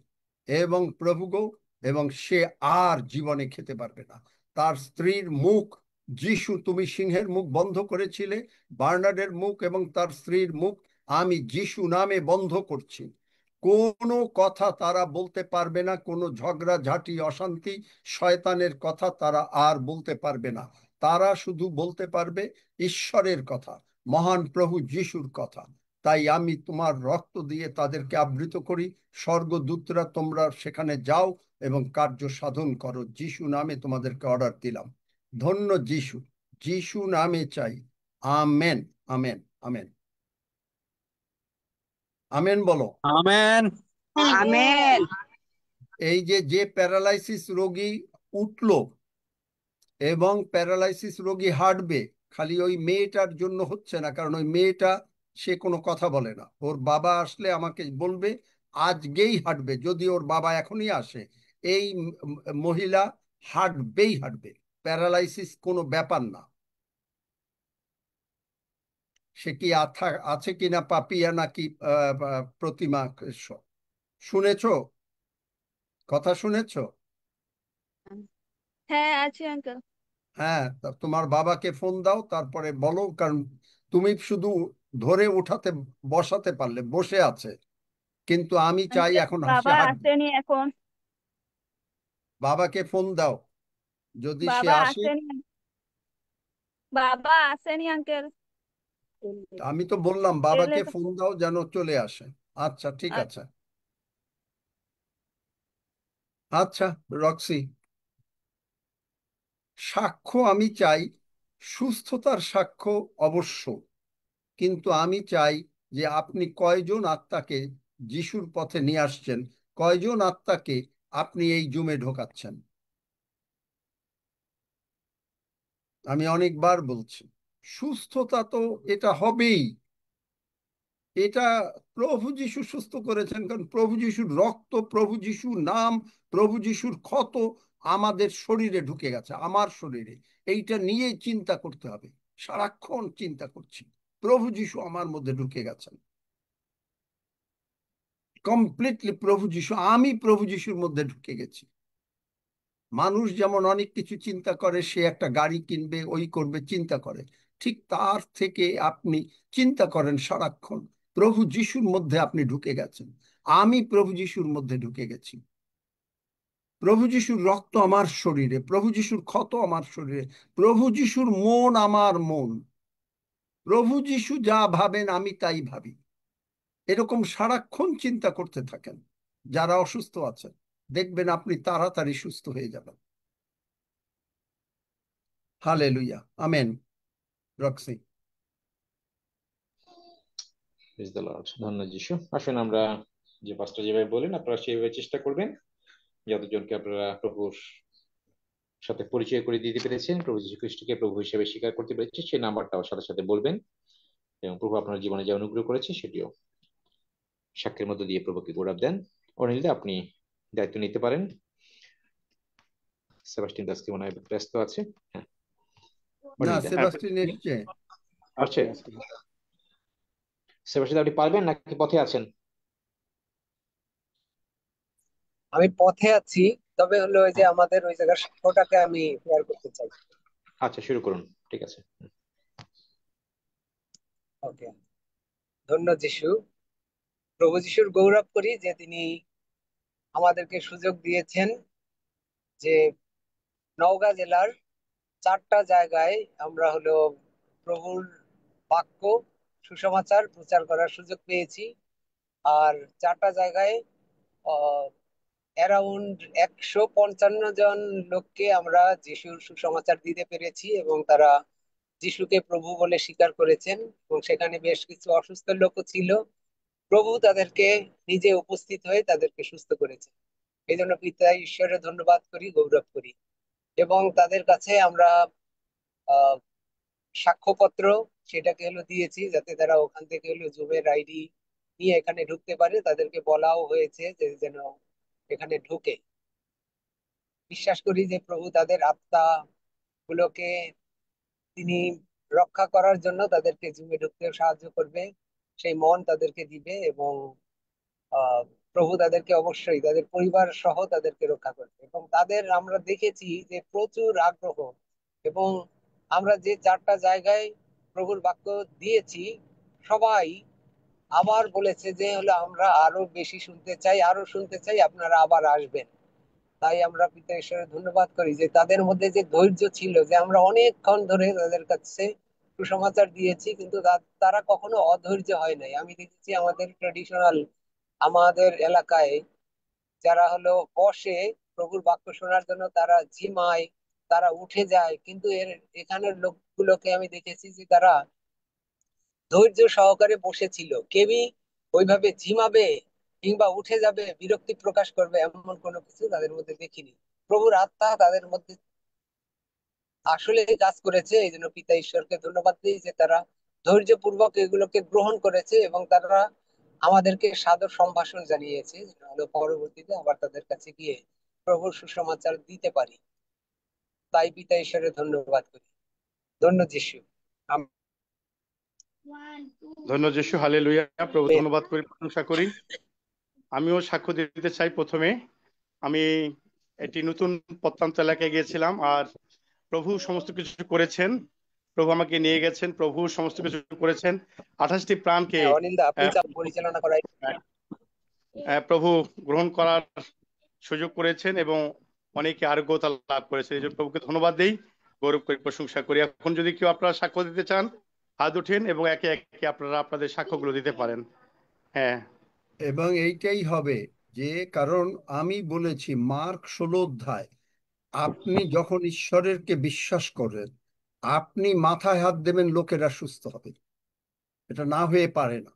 Speaker 1: এবং প্রভু গো, এবং সে আর জীবনে খেতে পারবে না। তার স্ত্রীর মুখ, যিশু, তুমি সিংহের মুখ বন্ধ করেছিলে, বার্নার্ডের মুখ এবং তার স্ত্রীর মুখ আমি যিশু নামে বন্ধ করছি। কোনো কথা তারা বলতে পারবে না, কোনো ঝগড়া ঝাঁটি অশান্তি শয়তানের কথা তারা আর বলতে পারবে না। তারা শুধু বলতে পারবে ঈশ্বরের কথা, মহান প্রভু যিশুর কথা। তাই আমি তোমার রক্ত দিয়ে তাদেরকে আবৃত করি। স্বর্গদূতরা, তোমরা সেখানে যাও এবং কার্য সাধন করো। যিশু নামে তোমাদেরকে অর্ডার দিলাম। ধন্য যিশু, যিশু নামে চাই। আমেন, আমেন, আমেন, আমেন বলো।
Speaker 6: আমেন।
Speaker 7: আমেন।
Speaker 1: এই যে যে প্যারালাইসিস রোগী উঠলো এবং প্যারালাইসিস রোগী হাঁটবে, খালি ওই মেয়েটার জন্য হচ্ছে না, কারণ ওই মেয়েটা, সে কোনো কথা বলে না। ওর বাবা আসলে আমাকে বলবে আজকেই হাঁটবে, যদি ওর বাবা এখনই আসে, এই মহিলা হাঁটবেই হাঁটবে। প্যারালাইসিস কোনো ব্যাপার না। সে কি আছে কিনা পাপিয়া নাকি প্রতিমা? শুনেছো? কথা শুনেছো?
Speaker 3: হ্যাঁ আছে আঙ্কেল।
Speaker 1: হ্যাঁ, তা তোমার বাবাকে ফোন দাও, তারপরে বলো, কারণ তুমি শুধু ধরে উঠাতে, বসাতে পারলে, বসে আছে, কিন্তু আমি চাই
Speaker 3: আঙ্কেল
Speaker 1: এখন সে
Speaker 3: বাবা
Speaker 1: হাঁটবে।
Speaker 3: আসেনি এখন।
Speaker 1: বাবাকে ফোন দাও, যদি সে
Speaker 3: বাবা
Speaker 1: আসে।
Speaker 3: আসেনি। বাবা আসেনি আঙ্কেল।
Speaker 1: আমি তো বললাম
Speaker 3: এলে
Speaker 1: বাবাকে
Speaker 3: তো।
Speaker 1: ফোন দাও যেন চলে আসে। আচ্ছা, ঠিক
Speaker 3: আচ্ছা।
Speaker 1: আছে। আচ্ছা রক্সি, সাক্ষ্য আমি চাই, সুস্থতার সাক্ষ্য অবশ্য, কিন্তু আমি চাই যে আপনি কয়জন আত্মাকে যিশুর পথে নিয়ে আসছেন, কয়জন আত্মাকে আপনি এই জুমে ঢোকাচ্ছেন। আমি অনেকবার বলছি, সুস্থতা তো এটা হবেই। এটা প্রভু যিশু সুস্থ করেছেন, কারণ প্রভু যিশুর রক্ত, প্রভু যিশুর নাম, প্রভু যিশুর ক্ষত আমাদের শরীরে ঢুকে গেছে, আমার শরীরে। এইটা নিয়ে চিন্তা করতে হবে, সারাক্ষণ চিন্তা করছি। প্রভু যিশু আমার মধ্যে ঢুকে গেছেন কমপ্লিটলি। প্রভু যিশু, আমি প্রভু যিশুর মধ্যে ঢুকে গেছি। মানুষ যেমন অনেক কিছু চিন্তা করে, সে একটা গাড়ি কিনবে, ওই করবে, চিন্তা করে, ঠিক তার থেকে আপনি চিন্তা করেন সারাক্ষণ প্রভু যিশুর মধ্যে আপনি ঢুকে গেছেন। আমি প্রভু যিশুর মধ্যে ঢুকে গেছি। প্রভু যিশুর রক্ত আমার শরীরে, প্রভু যিশুর ক্ষত আমার শরীরে, প্রভু যিশুর মন আমার মন, প্রভু যিশু যা ভাবেন আমি তাই ভাবি। এরকম সারাক্ষণ চিন্তা করতে থাকেন। যারা অসুস্থ আছেন, দেখবেন আপনি তাড়াতাড়ি সুস্থ হয়ে যাবেন। Hallelujah, amen. রক্সি।
Speaker 8: Praise the lord. ধন্য যিশু। আসুন আমরা, যে পাস্টার যেভাবে বলেন আপনারা সেইভাবে চেষ্টা করবেন, যতজনকে আপনারা প্রভুর সাথে পরিচয় করে দিতে পেরেছেন, প্রভু যীশু খ্রিস্টকে প্রভু হিসেবে স্বীকার করতে পেরেছেন, সেই নাম্বারটাও সাথে সাথে বলবেন, এবং প্রভু আপনার জীবনে যে অনুগ্রহ করেছে সেটিও সাক্ষের মধ্যে দিয়ে প্রভুকে গৌরব দেন। অনিল দা, আপনি দায়িত্ব নিতে পারেন। সেবাস্টিন দাসকে মনে হয় ব্যস্ত আছে। হ্যাঁ,
Speaker 1: না,
Speaker 8: অনিল দা
Speaker 1: সেবাস্টিন এসছে।
Speaker 8: আসছে। সেবাস্টিন দা, আপনি পারবেন নাকি পথে আছেন?
Speaker 9: আমি পথে আছি, তবে হলো ওই যে আমাদের ওই জায়গার সাক্ষ্যটাকে আমি শেয়ার করতে চাই।
Speaker 8: আচ্ছা, শুরু করুন। ঠিক আছে।
Speaker 9: ওকে। ধন্য যিশু, প্রভু যিশুর গৌরব করি যে তিনি আমাদেরকে সুযোগ দিয়েছেন যে নওগাঁ জেলার 4টা জায়গায় আমরা হলো প্রভুর বাক্য, সুসমাচার প্রচার করার সুযোগ পেয়েছি। আর 4টা জায়গায় অ্যারাউন্ড 155 জন লোককে আমরা যিশুর সুসমাচার দিতে পেরেছি, এবং তারা যিশুকে প্রভু বলে স্বীকার করেছেন। এবং সেখানে বেশ কিছু অসুস্থ লোকও ছিল, প্রভু তাদেরকে নিজে উপস্থিত হয়ে তাদেরকে সুস্থ করেছেন। এই জন্য পিতা ঈশ্বরের ধন্যবাদ করি, গৌরব করি। এবং তাদের কাছে আমরা আহ সাক্ষ্যপত্র, সেটাকে হলো দিয়েছি, যাতে তারা ওখান থেকে হলো জুমের আইডি নিয়ে এখানে ঢুকতে পারে তাদেরকে বলাও হয়েছে যে যেন এখানে ঢুকে। বিশ্বাস করি যে প্রভু তাদের আত্মা গুলোকে তিনি রক্ষা করার জন্য তাদেরকে জিমে ঢুকতে সাহায্য করবে, সেই মন তাদেরকে দিবে, এবং আহ প্রভু তাদেরকে অবশ্যই তাদের পরিবার সহ তাদেরকে রক্ষা করবে। এবং তাদের আমরা দেখেছি যে প্রচুর আগ্রহ, এবং আমরা যে 4টা জায়গায় প্রভুর বাক্য দিয়েছি সবাই আবার বলেছে যে হলো আমরা আরো বেশি শুনতে চাই, আরো শুনতে চাই, আপনারা আবার আসবেন। তাই আমরা পিতা ঈশ্বরের ধন্যবাদ করি যে তাদের মধ্যে যে ধৈর্য ছিল, যে আমরা অনেকক্ষণ ধরে তাদের কাছে সুসমাচার দিয়েছি কিন্তু তারা কখনো অধৈর্য হয় নাই। আমি দেখেছি আমাদের ট্রেডিশনাল, আমাদের এলাকায় যারা হলো বসে প্রভুর বাক্য শোনার জন্য তারা ঝিমায়, তারা উঠে যায়, কিন্তু এখানের লোকগুলোকে আমি দেখেছি যে তারা ধৈর্য সহকারে বসেছিল। কেউই ওইভাবে ঝিমাবে কিংবা উঠে যাবে, বিরক্তি প্রকাশ করবে এমন কোনো কিছু তাদের মধ্যে দেখিনি। প্রভুর আত্মা তাদের মধ্যে আসলে কাজ করেছে, এই জন্য পিতা ঈশ্বরকে ধন্যবাদ দিই যে তারা ধৈর্যপূর্বক এগুলোকে গ্রহণ করেছে, এবং তারা আমাদেরকে সাদর সম্ভাষণ জানিয়েছে যেন হলো পরবর্তীতে আবার তাদের কাছে গিয়ে প্রভুর সুসমাচার দিতে পারি। তাই পিতা ঈশ্বরের ধন্যবাদ করি। ধন্য যিশু।
Speaker 6: ধন্য যিশু, হালেলুয়া। প্রভু
Speaker 9: আমেন।
Speaker 6: ধন্যবাদ করি, প্রশংসা করি। আমিও সাক্ষ্য দিতে চাই। প্রথমে আমি একটি নতুন প্রত্যন্ত এলাকায় গিয়েছিলাম, আর প্রভু সমস্ত কিছু করেছেন। প্রভু আমাকে নিয়ে গেছেন, প্রভু সমস্ত কিছু করেছেন। 28টি প্রাণকে
Speaker 9: হ্যাঁ, অনিন্দা আপনি পরিচালনা করাই।
Speaker 6: প্রভু গ্রহণ করার সুযোগ করেছেন এবং অনেকে আরোগ্যতা লাভ করেছে। এই জন্য প্রভুকে ধন্যবাদ দেই, গৌরব করি, প্রশংসা করি। এখন যদি কেউ আপনারা সাক্ষ্য দিতে চান, হাত উঠেন এবং একে একে আপনারা আপনাদের সাক্ষ্যগুলো দিতে পারেন। হ্যাঁ,
Speaker 1: এবং এইটাই হবে যে, কারণ আমি বলেছি মার্ক 16 অধ্যায়, আপনি যখন ঈশ্বরেরকে বিশ্বাস করেন আপনি মাথায় হাত দেবেন, লোকেরা সুস্থ হবে। এটা না হয়ে পারে না।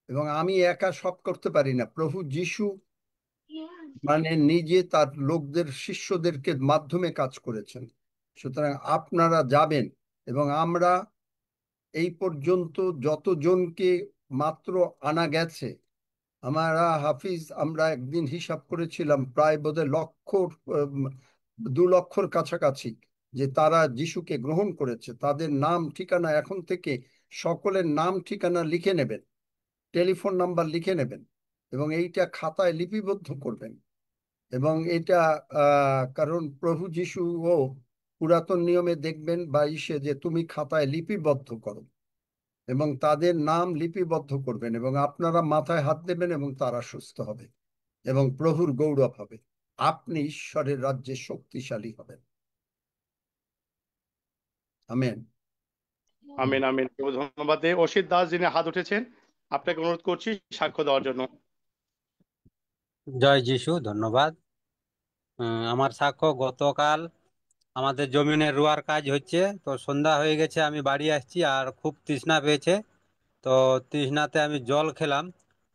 Speaker 1: এবং আমি একা সব করতে পারি না। প্রভু যিশু মানে নিজে তার লোকদের, শিষ্যদেরকে মাধ্যমে কাজ করেছেন। সুতরাং আপনারা যাবেন, এবং আমরা এই পর্যন্ত যতজনকে মাত্র আনা গেছে, আমরা একদিন হিসাব করেছিলাম প্রায় বোধহয় 2 লক্ষর কাছাকাছি, যে তারা যিশুকে গ্রহণ করেছে। তাদের নাম ঠিকানা এখন থেকে সকলের নাম ঠিকানা লিখে নেবেন, টেলিফোন নাম্বার লিখে নেবেন, এবং এইটা খাতায় লিপিবদ্ধ করবেন। এবং এটা কারণ প্রভু যিশু ও পুরাতন নিয়মে দেখবেন বা যে তুমি খাতায় লিপিবদ্ধ করো, এবং তাদের নাম লিপিবদ্ধ করবেন, এবং আপনারা মাথায় হাত দেবেন এবং তারা সুস্থ হবে এবং প্রভুর গৌরব হবে। আপনি ঈশ্বরের রাজ্যে শক্তিশালী হবেন। আমেন।
Speaker 6: Amen, amen. প্রভু ধন্যবাদ দেই। অসিত দাস, যিনি হাত উঠেছেন, আপনাকে অনুরোধ করছি সাক্ষ্য দেওয়ার জন্য।
Speaker 10: জয় যিশু, ধন্যবাদ। আমার সাক্ষ্য, গতকাল আমাদের জমিনের রোয়ার কাজ হচ্ছে, তো সন্ধ্যা হয়ে গেছে, আমি বাড়ি আসছি আর খুব তৃষ্ণা পেয়েছে। তো তৃষ্ণাতে আমি জল খেলাম।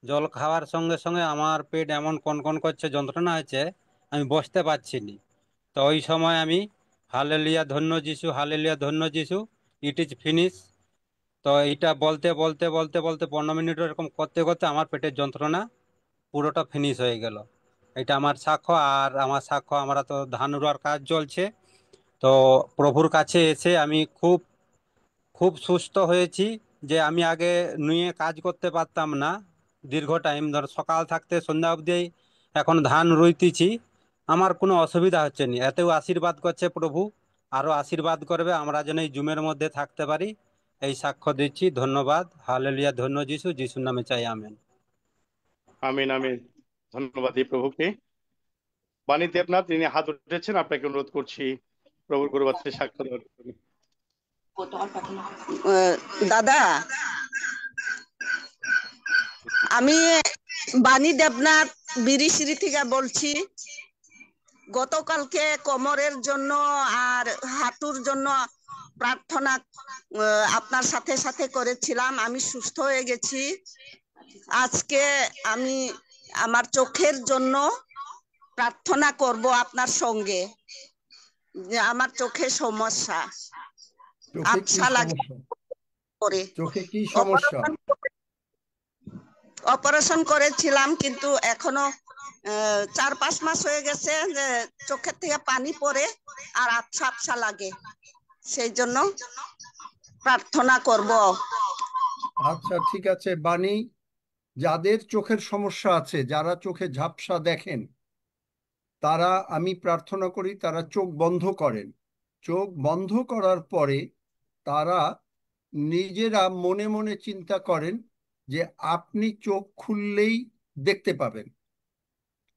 Speaker 10: জল খাওয়ার সঙ্গে সঙ্গে আমার পেট এমন কনকন করছে, যন্ত্রণা হচ্ছে, আমি বসতে পারছি না। তো ওই সময় আমি হালেলুয়া ধন্য যিশু, হালেলুয়া ধন্য যিশু, ইট ইজ ফিনিশ। তো এইটা বলতে বলতে বলতে বলতে 15 মিনিট এরকম করতে করতে আমার পেটের যন্ত্রণা পুরোটা ফিনিশ হয়ে গেল। এটা আমার সাক্ষ্য। আর আমার সাক্ষ্য, আমরা তো ধান রোয়ার কাজ চলছে, তো প্রভুর কাছে এসে আমি খুব খুব সুস্থ হয়েছি। যে আমি আগে নিয়ে কাজ করতে পারতাম না, দীর্ঘ টাইম ধর সকাল থাকতে সন্ধ্যা অবধি এখন ধান রুইতেছি, আমার কোনো অসুবিধা হচ্ছে না। এতেও আশীর্বাদ করছে প্রভু, আরও আশীর্বাদ করবে, আমরা যেন এই জুমের মধ্যে থাকতে পারি, এই সাক্ষ্য দিচ্ছি। ধন্যবাদ। হালেলুয়া ধন্য যিশু, যিশুর নামে চাই, আমেন।
Speaker 6: Amen, amen. ধন্যবাদ এই প্রভুকে। বাণী দেবনাথ, তিনি হাত উঠেছেন, আপনাকে অনুরোধ করছি প্রভুর গৌরবার্থে সাক্ষ্য দেওয়ার জন্য।
Speaker 11: দাদা, আমি বাণী দেবনাথ বিরিশিরি থেকে বলছি। গতকালকে কোমরের জন্য আর হাঁটুর জন্য প্রার্থনা আপনার সাথে সাথে করেছিলাম, আমি সুস্থ হয়ে গেছি। আজকে আমি আমার চোখের জন্য প্রার্থনা করব আপনার সঙ্গে, যে আমার চোখে সমস্যা, আচ্ছা লাগে করে
Speaker 1: চোখে কি সমস্যা?
Speaker 11: অপারেশন করেছিলাম, কিন্তু এখনো 4-5 মাস হয়ে গেছে যে চোখের থেকে পানি পড়ে আর আবছা আবছা লাগে, সেই জন্য প্রার্থনা করব।
Speaker 1: আচ্ছা, ঠিক আছে বাণী, যাদের চোখের সমস্যা আছে, যারা চোখে ঝাপসা দেখেন, তারা, আমি প্রার্থনা করি তারা চোখ বন্ধ করেন। চোখ বন্ধ করার পরে তারা নিজেরা মনে মনে চিন্তা করেন যে আপনি চোখ খুললেই দেখতে পাবেন।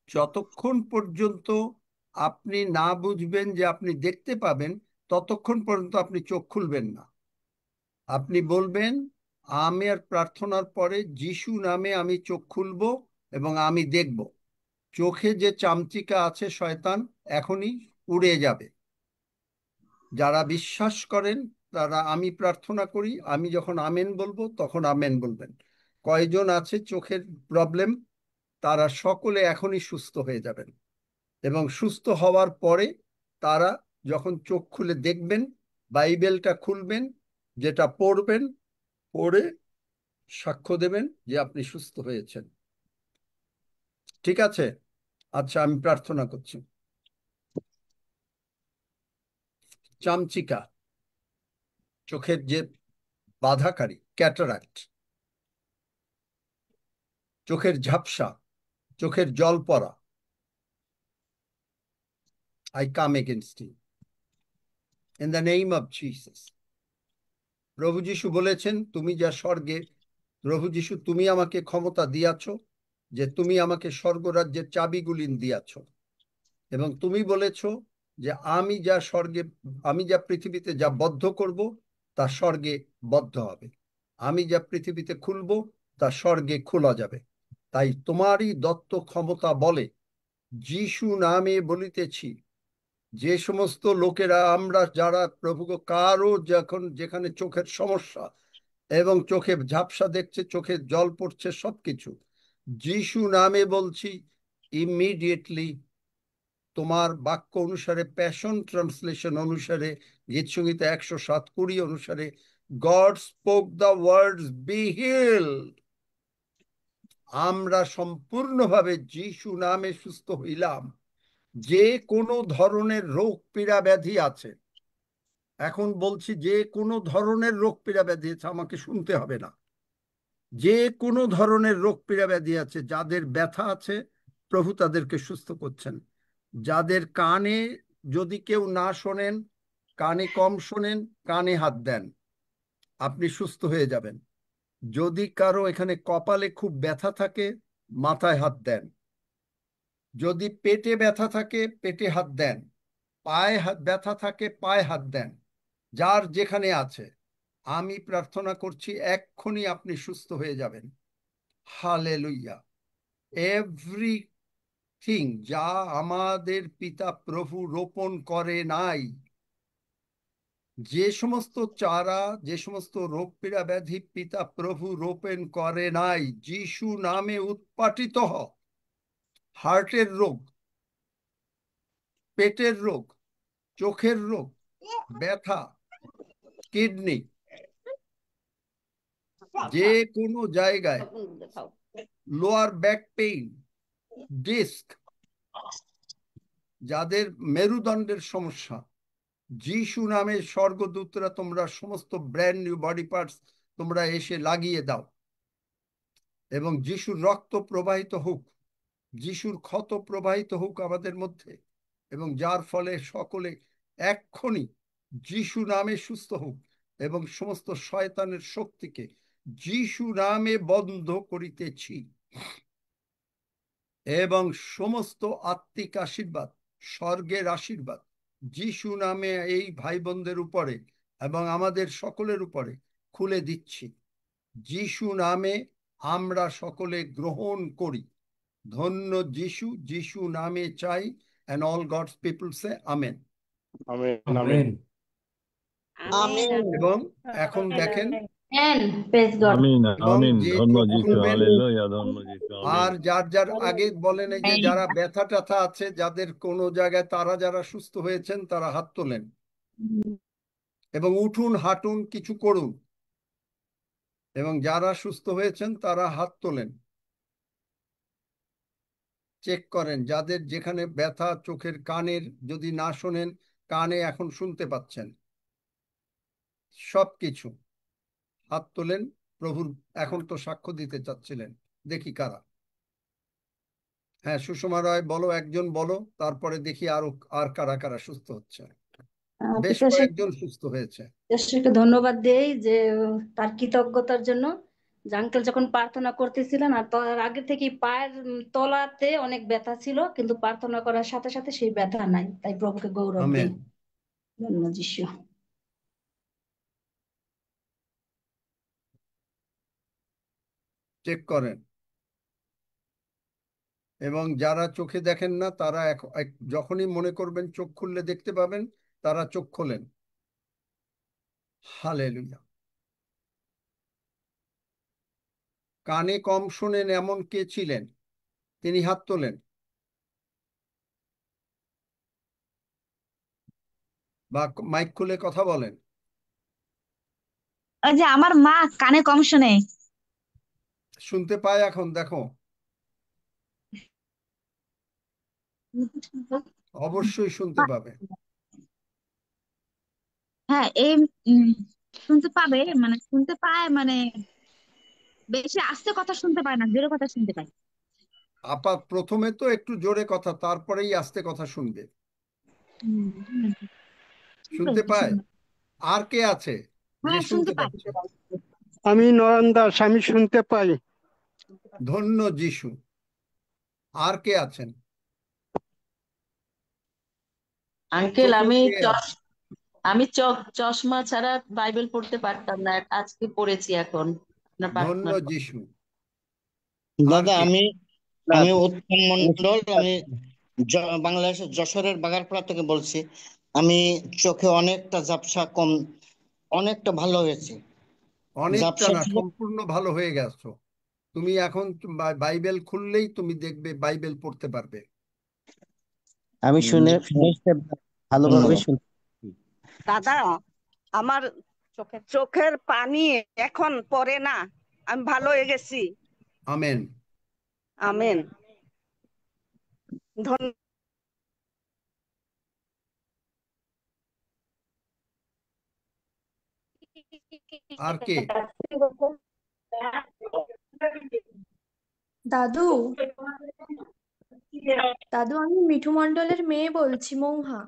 Speaker 1: যতক্ষণ পর্যন্ত আপনি না বুঝবেন যে আপনি দেখতে পাবেন, ততক্ষণ পর্যন্ত আপনি চোখ খুলবেন না। আপনি বলবেন, আমি আর প্রার্থনার পরে যিশু নামে আমি চোখ খুলব এবং আমি দেখব। চোখে যে চামচিকা আছে শয়তান এখনই উড়ে যাবে। যারা বিশ্বাস করেন তারা, আমি প্রার্থনা করি, আমি যখন আমেন বলবো তখন আমেন বলবেন। কয়জন আছে চোখের প্রবলেম, তারা সকলে এখনই সুস্থ হয়ে যাবেন। এবং সুস্থ হওয়ার পরে তারা যখন চোখ খুলে দেখবেন, বাইবেলটা খুলবেন, যেটা পড়বেন, পড়ে সাক্ষ্য দেবেন যে আপনি সুস্থ হয়েছেন। ঠিক আছে? আচ্ছা, আমি প্রার্থনা করছি। চামচিকা, চোখের যে বাধাকারী, ক্যাটারাক্ট, চোখের ঝাপসা, চোখের জল পড়া, I come against you in the name of Jesus. প্রভু যিশু বলেছেন, তুমি যা স্বর্গে, প্রভু যিশু তুমি আমাকে ক্ষমতা দিয়াছ যে তুমি আমাকে স্বর্গরাজ্যের চাবিগুলি দিয়াছ, এবং তুমি বলেছ যে আমি যা পৃথিবীতে যা বদ্ধ করব তা স্বর্গে বদ্ধ হবে, আমি যা পৃথিবীতে খুলব তা স্বর্গে খোলা যাবে। তাই তোমারই দত্ত ক্ষমতা বলে যিশু নামে বলিতেছি, যে সমস্ত লোকেরা আমরা যারা প্রভু কারো যখন যেখানে চোখের সমস্যা এবং চোখে ঝাপসা দেখছে, চোখে জল পড়ছে, সবকিছু যিশু নামে বলছি, ইমিডিয়েটলি তোমার বাক্য অনুসারে, প্যাশন ট্রান্সলেশন অনুসারে, গীতসংহিতা 107:20 অনুসারে, God spoke the words be healed. আমরা সম্পূর্ণভাবে যিশু নামে সুস্থ হইলাম। যে কোনো ধরনের রোগ পীড়া ব্যাধি আছে, এখন বলছি, যে কোনো ধরনের রোগ পীড়া ব্যাধি আছে, আমাকে শুনতে হবে না, যে কোনো ধরনের রোগ পীড়া ব্যাধি আছে, যাদের ব্যথা আছে প্রভু তাদেরকে সুস্থ করছেন। যাদের কানে যদি কেউ না শোনেন, কানে কম শোনেন, কানে হাত দেন, আপনি সুস্থ হয়ে যাবেন। যদি কারো এখানে কপালে খুব ব্যথা থাকে, মাথায় হাত দেন। যদি পেটে ব্যথা থাকে, পেটে হাত দেন। পায়ে ব্যথা থাকে, পায়ে হাত দেন। যার যেখানে আছে, আমি প্রার্থনা করছি এক্ষুনি আপনি সুস্থ হয়ে যাবেন। হালেলুইয়া। এভরিথিং যা আমাদের পিতা প্রভু রোপণ করে নাই, যে সমস্ত চারা, যে সমস্ত রোগ পীড়া ব্যাধি পিতা প্রভু রোপণ করে নাই, যিশু নামে উৎপাটিত হ। হার্টের রোগ, পেটের রোগ, চোখের রোগ, ব্যথা, কিডনি, যে কোনো জায়গায়, লোয়ার ব্যাক পেইন, ডিস্ক, যাদের মেরুদণ্ডের সমস্যা, যিশু নামে স্বর্গদূতরা তোমরা সমস্ত ব্র্যান্ড নিউ বডি পার্টস তোমরা এসে লাগিয়ে দাও, এবং যিশুর রক্ত প্রবাহিত হোক, যিশুর ক্ষত প্রবাহিত হোক আমাদের মধ্যে, এবং যার ফলে সকলে এক্ষুনি যিশু নামে সুস্থ হোক, এবং সমস্ত শয়তানের শক্তিকে যিশু নামে বন্ধ করিতেছি। এবং সমস্ত আত্মিক আশীর্বাদ, স্বর্গের আশীর্বাদ যিশু নামে এই ভাই বোনদের উপরে এবং আমাদের সকলের উপরে খুলে দিচ্ছি। যিশু নামে আমরা সকলে গ্রহণ করি। ধন্য যিশু, যিশু নামে চাই। And all God's people say Amen.
Speaker 6: Amen amen.
Speaker 2: Amen.
Speaker 11: আমিন।
Speaker 1: এবং এখন দেখেন,
Speaker 12: আমিন
Speaker 1: এবং
Speaker 12: আমিন।
Speaker 1: যে
Speaker 12: ধন্য
Speaker 1: চোখ
Speaker 12: যিশু,
Speaker 1: খুলবেন,
Speaker 12: হালেলুয়া, ধন্য যিশু,
Speaker 1: আর
Speaker 12: আমিন।
Speaker 1: যার যার আগে বলেন, এই যে যারা ব্যথা ট্যাথা আছে, যাদের কোনো জায়গায়, তারা যারা সুস্থ হয়েছেন তারা হাত তোলেন এবং উঠুন, হাঁটুন, কিছু করুন। এবং যারা সুস্থ হয়েছেন তারা হাত তোলেন। চেক করেন যাদের যেখানে ব্যথা, চোখের কানের, যদি না শোনেন কানে এখন শুনতে পাচ্ছেন, সবকিছু হাত তোলেন। প্রভুর এখন তো সাক্ষ্য দিতে চাচ্ছিলেন, দেখি কারা। হ্যাঁ, সুষমা রায় বলো, একজন বলো, তারপরে দেখি আরো আর কারা কারা সুস্থ হচ্ছে। বেশ কয়েকজন সুস্থ হয়েছে।
Speaker 13: ঈশ্বরকে ধন্যবাদ দেই যে তার কৃতজ্ঞতার জন্য, যে আঙ্কেল যখন প্রার্থনা করতেছিলেন আর তার আগে থেকে পায়ের তলাতে অনেক ব্যথা ছিল, কিন্তু প্রার্থনা করার সাথে সাথে সেই ব্যথা নাই, তাই প্রভুকে গৌরব
Speaker 1: আমেন।
Speaker 13: দেই। ধন্যবাদ যিশু।
Speaker 1: চেক করেন। এবং যারা চোখে দেখেন না তারা যখনই মনে করবেন চোখ খুললে দেখতে পাবেন, তারা চোখ খোলেন। হালেলুয়া। কানে কম শোনেন এমন কে ছিলেন, তিনি হাত তোলেন। বা মাইক খুলে কথা বলেন।
Speaker 14: ওই যে আমার মা কানে কম শোনে।
Speaker 1: শুনতে পায় এখন, দেখো। অবশ্যই শুনতে পাবে।
Speaker 14: হ্যাঁ, এই উম, শুনতে পাবে, মানে শুনতে পায়, মানে বেশি আস্তে কথা শুনতে পায় না, জোরে কথা শুনতে পায়।
Speaker 1: প্রথমে তো একটু জোরে কথা, তারপরেই আস্তে কথা শুনবে।
Speaker 14: হুম, হুম,
Speaker 1: শুনতে পায়। আর কে আছে যে
Speaker 14: হ্যাঁ, শুনতে
Speaker 1: শুনতে
Speaker 14: পায়।
Speaker 1: পাচ্ছে?
Speaker 15: আমি নয়ন দাস, আমি শুনতে পাই।
Speaker 1: ধন্য যিশু। আর কে আছেন?
Speaker 7: আঙ্কেল
Speaker 1: চোখে
Speaker 7: আমি
Speaker 1: কে আছে?
Speaker 7: আমি চশমা ছাড়া বাইবেল পড়তে পারতাম না, আজকে পড়েছি এখন আপনার
Speaker 1: ধন্য
Speaker 7: প্রার্থনার পর।
Speaker 1: যিশু। আর
Speaker 16: দাদা
Speaker 1: কে?
Speaker 16: আমি আমি উত্তম মন্ডল, আমি বাংলাদেশের যশোরের বাগারপাড়া থেকে বলছি। আমি চোখে অনেকটা ঝাপসা কম, অনেকটা ভালো হয়েছে।
Speaker 1: অনেকটা
Speaker 16: ঝাপসা
Speaker 1: না,
Speaker 16: ছিল।
Speaker 1: সম্পূর্ণ ভালো হয়ে গেছো। তুমি এখন বাইবেল খুললেই তুমি দেখবে, বাইবেল পড়তে পারবে।
Speaker 16: আমি শুনে ভালোভাবে শুনতে।
Speaker 11: দাদা, আমার চোখের পানি এখন পড়ে না, আমি ভালো হয়ে গেছি।
Speaker 1: আমেন।
Speaker 11: আমেন। ধন্যবাদ।
Speaker 1: আর কে?
Speaker 17: দাদু, দাদু আমি মিঠু মণ্ডলের মেয়ে বলছি, মৌহা।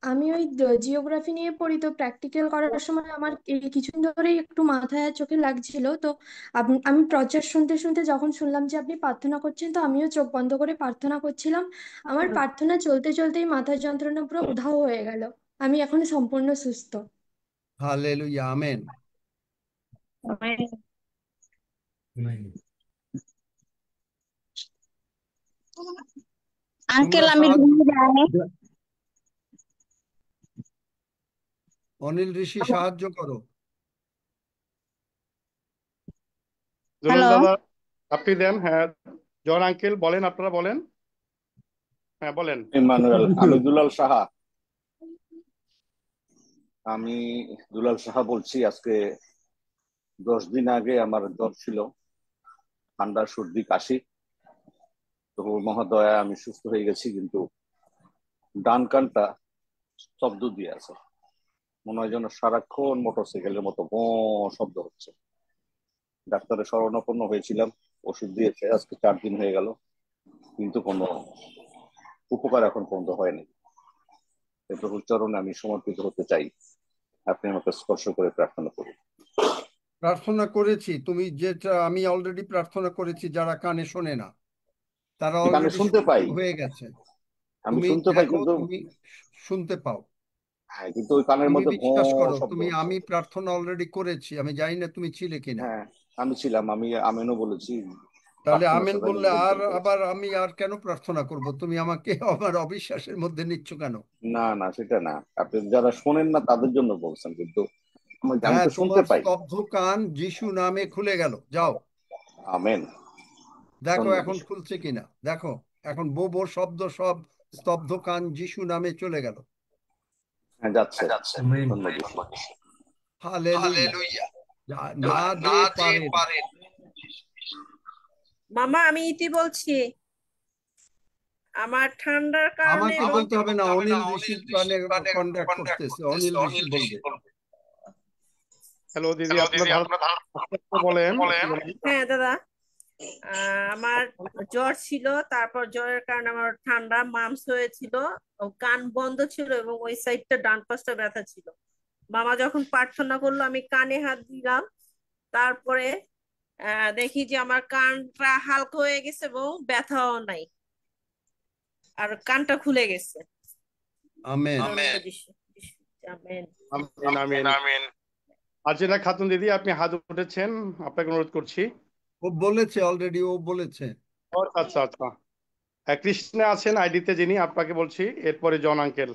Speaker 17: আমি ওই জিওগ্রাফি নিয়ে পড়ি, তো প্র্যাকটিক্যাল করার সময় আমার এই কিছুদিন ধরেই একটু মাথায় আর চোখে লাগছিল। তো আমি প্রচার শুনতে শুনতে যখন শুনলাম যে আপনি প্রার্থনা করছেন, তো আমিও চোখ বন্ধ করে প্রার্থনা করছিলাম। আমার প্রার্থনা চলতে চলতেই মাথার যন্ত্রণা পুরো উধাও হয়ে গেল। আমি এখন সম্পূর্ণ সুস্থ।
Speaker 1: হালেলুয়া। আমেন।
Speaker 14: আঙ্কেল
Speaker 1: তোমরা
Speaker 14: আমি
Speaker 1: অনিল ঋষি সাহায্য করো।
Speaker 6: দুলাল দাদা আপনি দেন। হ্যাঁ, জন আঙ্কেল বলেন, আপনারা বলেন। হ্যাঁ বলেন।
Speaker 18: ইমানুয়েল, আমি দুলাল সাহা। আমি দুলাল সাহা বলছি। আজকে 10 দিন আগে আমার জ্বর ছিল, ঠান্ডা, সর্দি, কাশি। তো মহোদয়া আমি সুস্থ হয়ে গেছি, কিন্তু ডান কানটা শব্দ দিয়ে আছে, মনে হয় যেন সারাক্ষণ মোটরসাইকেলের মতো বঁ শব্দ হচ্ছে। ডাক্তারের শরণাপন্ন হয়েছিলাম, ওষুধ দিয়েছে, আজকে 4 দিন হয়ে গেল, কিন্তু কোনো উপকার এখন পর্যন্ত হয়নি। প্রভুর চরণে আমি সমর্পিত হতে চাই, আপনি আমাকে স্পর্শ করে প্রার্থনা করুন।
Speaker 1: প্রার্থনা করেছি, তুমি যেটা, আমি অলরেডি প্রার্থনা করেছি। যারা কানে শোনে না তারা
Speaker 18: কানে
Speaker 1: অলরেডি
Speaker 18: শুনতে পাই,
Speaker 1: হয়ে গেছে।
Speaker 18: আমি
Speaker 1: তুমি
Speaker 18: শুনতে পাই,
Speaker 1: দেখো,
Speaker 18: কিন্তু
Speaker 1: তুমি শুনতে পাও।
Speaker 18: হ্যাঁ, কিন্তু ওই কানের
Speaker 1: তুমি
Speaker 18: মধ্যে
Speaker 1: বিশ্বাস করো,
Speaker 18: শব্দ
Speaker 1: তুমি,
Speaker 18: হচ্ছে।
Speaker 1: আমি প্রার্থনা অলরেডি করেছি, আমি জানি না তুমি ছিলে কিনা।
Speaker 18: হ্যাঁ আমি ছিলাম, আমি আমেনও বলেছি।
Speaker 1: তাহলে
Speaker 18: প্রার্থনার
Speaker 1: আমেন
Speaker 18: সাথে আমি
Speaker 1: বললে
Speaker 18: যোগদান করেছি।
Speaker 1: আবার আমি আর কেন প্রার্থনা করব? তুমি আমাকে আমার অবিশ্বাসের মধ্যে নিচ্ছ কেন?
Speaker 18: না না, সেটা না, আপনি যারা শোনেন না তাদের জন্য বলছেন, কিন্তু আমি
Speaker 1: হ্যাঁ,
Speaker 18: তো শুনতে
Speaker 1: তোমার
Speaker 18: পাই।
Speaker 1: স্তব্ধ কান যিশু নামে খুলে গেল। যাও
Speaker 18: আমেন।
Speaker 1: দেখো
Speaker 18: ধন্যবাদ।
Speaker 1: এখন খুলছে কিনা, দেখো। এখন বো শব্দ সব স্তব্ধ কান যিশু নামে চলে গেল।
Speaker 18: হ্যাঁ যাচ্ছে। ধন্যবাদ।
Speaker 1: হালেলুয়া। না যে পারেন।
Speaker 19: মামা আমি ইতি বলছি। আমার ঠান্ডার কারণে
Speaker 1: আমাকে বলতে হবে না, অনিল ঋষি মানে কন্ডাক্ট করতেছে, অনিল ঋষি বলবে।
Speaker 6: হ্যালো দিদি, আপনার ভালো বলেন।
Speaker 19: হ্যাঁ দাদা, আমার জ্বর ছিল, তারপর জ্বরের কারণে আমার ঠান্ডা মামস হয়েছিল, কান বন্ধ ছিল এবং ওই সাইডটা ডান পাশটা ব্যথা ছিল। মামা যখন প্রার্থনা করলো আমি কানে হাত দিলাম, তারপরে দেখি যে আমার কানটা হালকা হয়ে গেছে এবং ব্যথাও নাই, আর কানটা খুলে গেছে।
Speaker 1: আমেন।
Speaker 19: ধন্যবাদ যিশু। আমেন।
Speaker 6: আমিন আমিন আমিন। আজিনা খাতুন দিদি, আপনি হাত উঠেছেন, আপনাকে অনুরোধ করছি।
Speaker 1: ও বলেছে অলরেডি, ও বলেছে।
Speaker 6: আচ্ছা আচ্ছা, কৃষ্ণা আছেন আইডিতে যিনি, আপনাকে বলছি, এরপরে জন আঙ্কেল।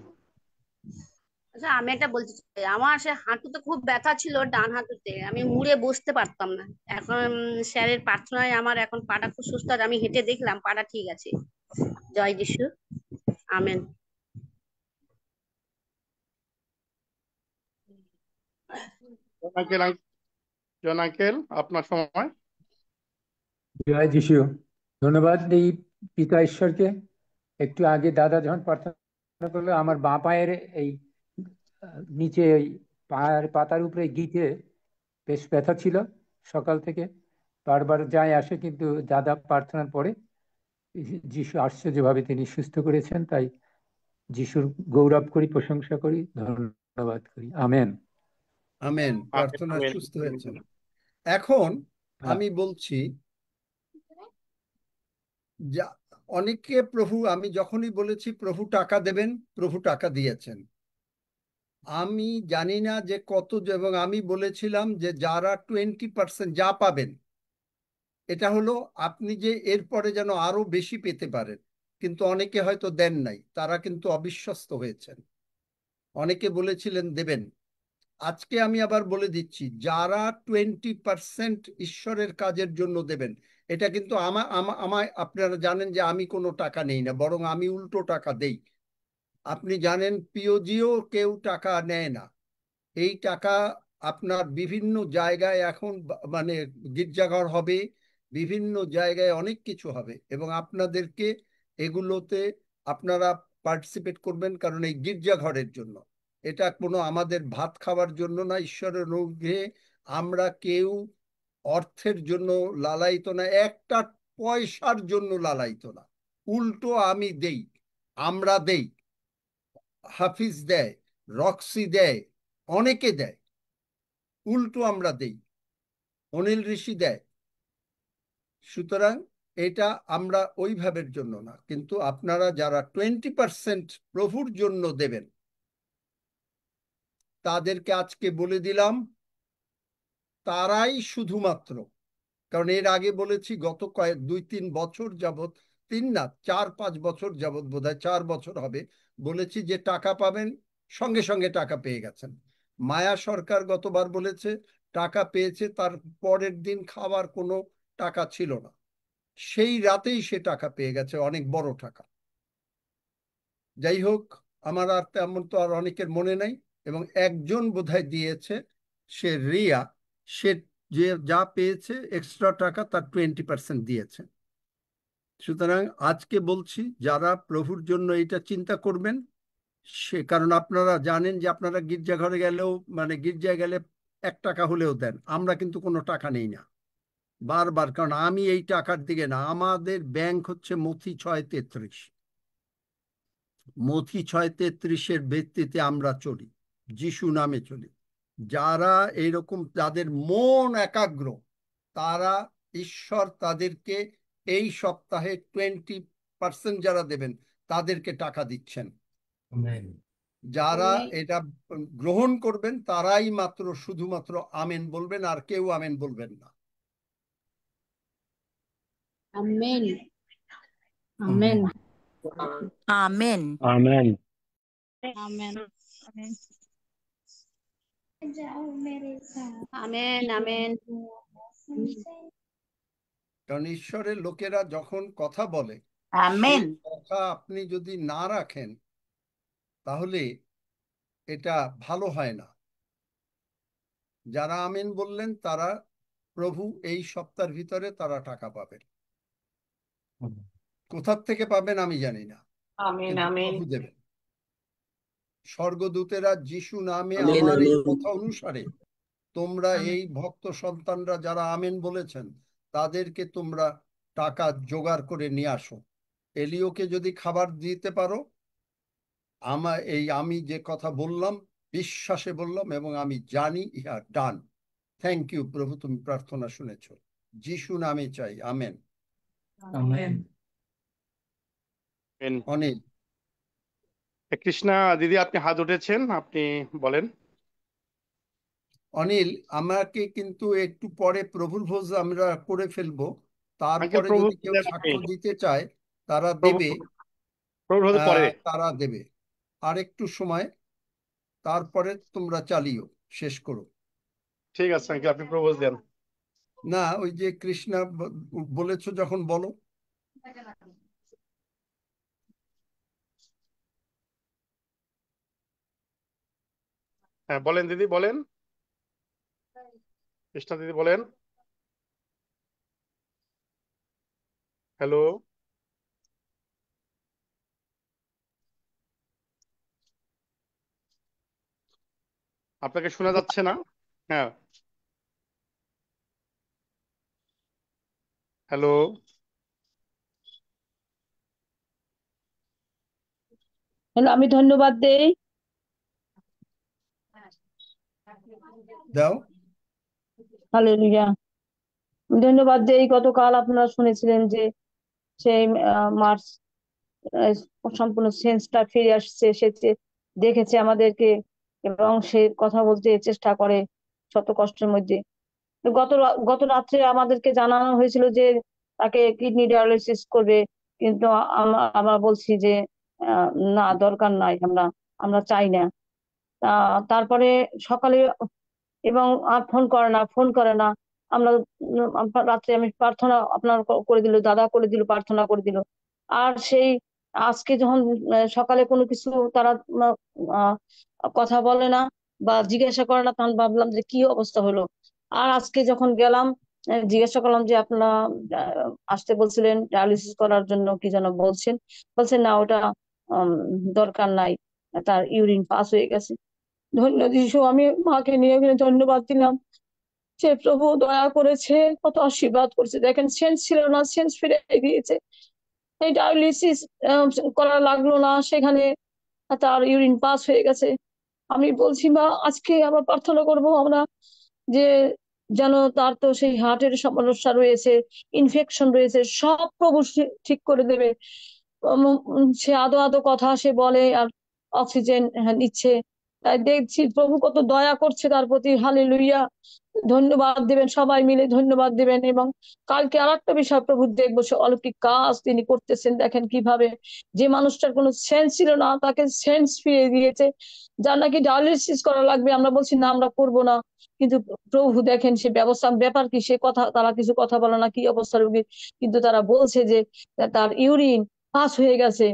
Speaker 20: আচ্ছা, আমি একটা বলতে চাই, আমার সে হাঁটুতে খুব ব্যথা ছিল, ডান হাঁটুতে আমি মুড়ে বসতে পারতাম না। এখন স্যারের প্রার্থনায় আমার এখন পাটা খুব সুস্থ আছে, আমি হেঁটে দেখলাম পাটা ঠিক আছে। জয় যিশু। আমেন।
Speaker 6: জন আঙ্কেল, আপনার সময়।
Speaker 21: জয় যিশু। ধন্যবাদ এই পিতা ঈশ্বরকে। একটু আগে দাদা যখন প্রার্থনা করলো, আমার বাঁ পায়ের এই নিচে এই পায়ের পাতার উপরে গিঁটে বেশ ব্যথা ছিল সকাল থেকে, বারবার যায় আসে, কিন্তু দাদা প্রার্থনার পরে যিশু আশ্চর্যভাবে তিনি সুস্থ করেছেন। তাই যিশুর গৌরব করি, প্রশংসা করি, ধন্যবাদ করি। আমেন।
Speaker 1: আমেন। প্রার্থনা সুস্থ হয়েছেন। এখন আমি বলছি, যা অনেকে প্রভু, আমি যখনই বলেছি প্রভু টাকা দেবেন, প্রভু টাকা দিয়েছেন। আমি জানি না যে কত, এবং আমি বলেছিলাম যে যারা 20% যা পাবেন, এটা হলো আপনি যে এরপরে যেন আরো বেশি পেতে পারেন। কিন্তু অনেকে হয়তো দেন নাই, তারা কিন্তু অবিশ্বস্ত হয়েছেন। অনেকে বলেছিলেন দেবেন। আজকে আমি আবার বলে দিচ্ছি, যারা 20% ঈশ্বরের কাজের জন্য দেবেন, এটা কিন্তু আমায় আপনারা জানেন যে আমি কোনো টাকা নেই না, বরং আমি উল্টো টাকা দেই। আপনি জানেন পিওজিও কেউ টাকা নেয় না। এই টাকা আপনার বিভিন্ন জায়গায় এখন মানে গির্জাঘর হবে, বিভিন্ন জায়গায় অনেক কিছু হবে, এবং আপনাদেরকে এগুলোতে আপনারা পার্টিসিপেট করবেন, কারণ এই গির্জাঘরের জন্য। এটা কোনো আমাদের ভাত খাওয়ার জন্য না, ঈশ্বরের অনুগ্রহে আমরা কেউ অর্থের জন্য লালায়িত না, একটা পয়সার জন্য লালায়িত না। উল্টো আমি দেই, আমরা দেই, হাফিজ দেয়, রক্সি দেয়, অনেকে দেয়, উল্টো আমরা দেই, অনিল ঋষি দেয়। সুতরাং এটা আমরা ওইভাবের জন্য না, কিন্তু আপনারা যারা 20% প্রভুর জন্য দেবেন, তাদেরকে আজকে বলে দিলাম, তারাই শুধুমাত্র, কারণ এর আগে বলেছি গত কয়েক 2-3 বছর যাবৎ, 3 না 4-5 বছর যাবৎ, বোধহয় 4 বছর হবে, বলেছি যে টাকা পাবেন, সঙ্গে সঙ্গে টাকা পেয়ে গেছেন। মায়া সরকার গতবার বলেছে টাকা পেয়েছে, তার পরের দিন খাবার কোনো টাকা ছিল না, সেই রাতেই সে টাকা পেয়ে গেছে, অনেক বড় টাকা। যাই হোক, আমার আর তেমন তো আর অনেকের মনে নাই, এবং একজন বোধহয় দিয়েছে, সে রিয়া, সে যে যা পেয়েছে এক্সট্রা টাকা তার 20% দিয়েছে। সুতরাং আজকে বলছি, যারা প্রভুর জন্য এটা চিন্তা করবেন, সে কারণ আপনারা জানেন যে আপনারা গির্জাঘরে গেলেও, মানে গির্জায় গেলে 1 টাকা হলেও দেন, আমরা কিন্তু কোনো টাকা নেই না বারবার, কারণ আমি এই টাকার দিকে না, আমাদের ব্যাংক হচ্ছে মথি 6:33, মথি 6:33-এর ভিত্তিতে আমরা চলি, যিশু নামে চলি। যারা এইরকম, যাদের মন একাগ্র, তারা ঈশ্বর তাদেরকে এই সপ্তাহে 20% যারা দেবেন তাদেরকে টাকা দিচ্ছেন। যারা এটা গ্রহণ করবেন তারাই মাত্র শুধুমাত্র আমেন বলবেন, আর কেউ আমেন বলবেন না।
Speaker 13: Amen. Amen.
Speaker 22: Amen.
Speaker 15: Amen.
Speaker 13: Amen.
Speaker 20: Amen. Amen.
Speaker 1: কারণ ঈশ্বরের লোকেরা যখন কথা বলে,
Speaker 22: আমেন।
Speaker 1: সেই কথা আপনি যদি না রাখেন, তাহলে এটা ভালো হয় না। যারা আমেন বললেন তারা প্রভু এই সপ্তাহের ভিতরে তারা টাকা পাবেন। কোথার থেকে পাবেন আমি জানি না,
Speaker 7: আমিন
Speaker 1: কিন্তু
Speaker 7: আমিন
Speaker 1: প্রভু দেবেন। স্বর্গদূতেরা যিশু নামে
Speaker 7: আমিন
Speaker 1: আমার এই
Speaker 7: আমিন
Speaker 1: কথা অনুসারে তোমরা
Speaker 7: আমিন
Speaker 1: এই ভক্ত সন্তানরা যারা আমেন বলেছেন তাদেরকে তোমরা টাকা জোগাড় করে নিয়ে আসো। এলিওকে যদি খাবার দিতে পারো, আমি যে কথা বললাম বিশ্বাসে বললাম এবং আমি জানি ইহা ডান। থ্যাংক ইউ প্রভু, তুমি প্রার্থনা শুনেছ। যিশু নামে চাই, আমেন।
Speaker 2: আমেন।
Speaker 1: অনিল।
Speaker 6: কৃষ্ণা দিদি, আপনি হাত উঠেছেন, আপনি বলেন।
Speaker 1: অনিল, আমাকে কিন্তু একটু পরে প্রভুর ভোজ আমরা করে ফেলবো,
Speaker 6: আঙ্কেল
Speaker 1: তারপরে
Speaker 6: প্রভু
Speaker 1: যদি কেউ
Speaker 6: দেন আপনি।
Speaker 1: সাক্ষ্য দিতে চায় তারা
Speaker 6: প্রভু
Speaker 1: দেবে।
Speaker 6: প্রভু ভোজ পরে।
Speaker 1: তারা দেবে আর একটু সময়, তারপরে তোমরা চালিও, শেষ করো।
Speaker 6: ঠিক আছে আঙ্কেল, আপনি প্রভু ভোজ দেন।
Speaker 1: না, ওই যে কৃষ্ণা বলেছো যখন, বলো।
Speaker 6: হ্যাঁ বলেন দিদি, বলেন। কৃষ্ণা দিদি বলেন। হ্যালো। আপনাকে শোনা যাচ্ছে না? হ্যাঁ, হ্যালো।
Speaker 4: হ্যালো, আমি ধন্যবাদ দেই।
Speaker 1: দাও।
Speaker 4: হালেলুয়া। ধন্যবাদ দেই, গতকাল আপনারা শুনেছিলেন যে সেই মার্চ আহ, সম্পূর্ণ সেন্সটা ফিরে আসছে, সে দেখেছে আমাদেরকে এবং সে কথা বলতে চেষ্টা করে শত কষ্টের মধ্যে। তো গত রাত্রে আমাদেরকে জানানো হয়েছিল যে তাকে কিডনি ডায়ালিসিস করবে, কিন্তু আমরা বলছি যে আহ, না, দরকার নাই, আমরা আমরা চাই না। তারপরে সকালে এবং আর ফোন করে না। আমরা রাত্রে আমি প্রার্থনা আপনার করে দিল, দাদা করে দিল, প্রার্থনা করে দিল। আর সেই আজকে যখন সকালে কোনো কিছু তারা আহ, কথা বলে না বা জিজ্ঞাসা করে না, তখন ভাবলাম যে কি অবস্থা হলো। আর আজকে যখন গেলাম, জিজ্ঞাসা করলাম যে আপনারা আসতে বলছিলেন ডায়ালিসিস করার জন্য, কি যেন বলছেন, বলছেন না ওটা উম, দরকার নাই, তার ইউরিন পাস হয়ে গেছে। ধন্য যিশু, আমি মাকে নিয়ে ওখানে ধন্যবাদ দিলাম। সে প্রভু দয়া করেছে, কত আশীর্বাদ করেছে। দেখেন, সেন্স ছিল না, সেন্স ফিরে গিয়েছে। এই ডায়ালিসিস করা লাগলো না, সেখানে তার ইউরিন পাস হয়ে গেছে। আমি বলছি মা, আজকে আমরা প্রার্থনা করব আমরা যে যেন, তার তো সেই হার্টের সমস্যা রয়েছে, ইনফেকশন রয়েছে, সব প্রভু ঠিক করে দেবে। সে আদো আদো কথা সে বলে আর অক্সিজেন নিচ্ছে, তাই দেখছি প্রভু কত দয়া করছে তার প্রতি। হালেলুইয়া। ধন্যবাদ দেবেন, সবাই মিলে ধন্যবাদ দেবেন। এবং কালকে আর একটা বিষয় প্রভু দেখবো, সে অলৌকিক কাজ তিনি করতেছেন। দেখেন কিভাবে যে মানুষটার কোনো সেন্স ছিল না, তাকে সেন্স ফিরে দিয়েছে। যার নাকি ডায়ালিসিস করা লাগবে, আমরা বলছি না, আমরা করব না, কিন্তু প্রভু দেখেন সে ব্যবস্থা, ব্যাপার কি, সে কথা, তারা কিছু কথা বলে না, কি অবস্থা রোগীর, কিন্তু তারা বলছে যে তার ইউরিন পাস হয়ে গেছে,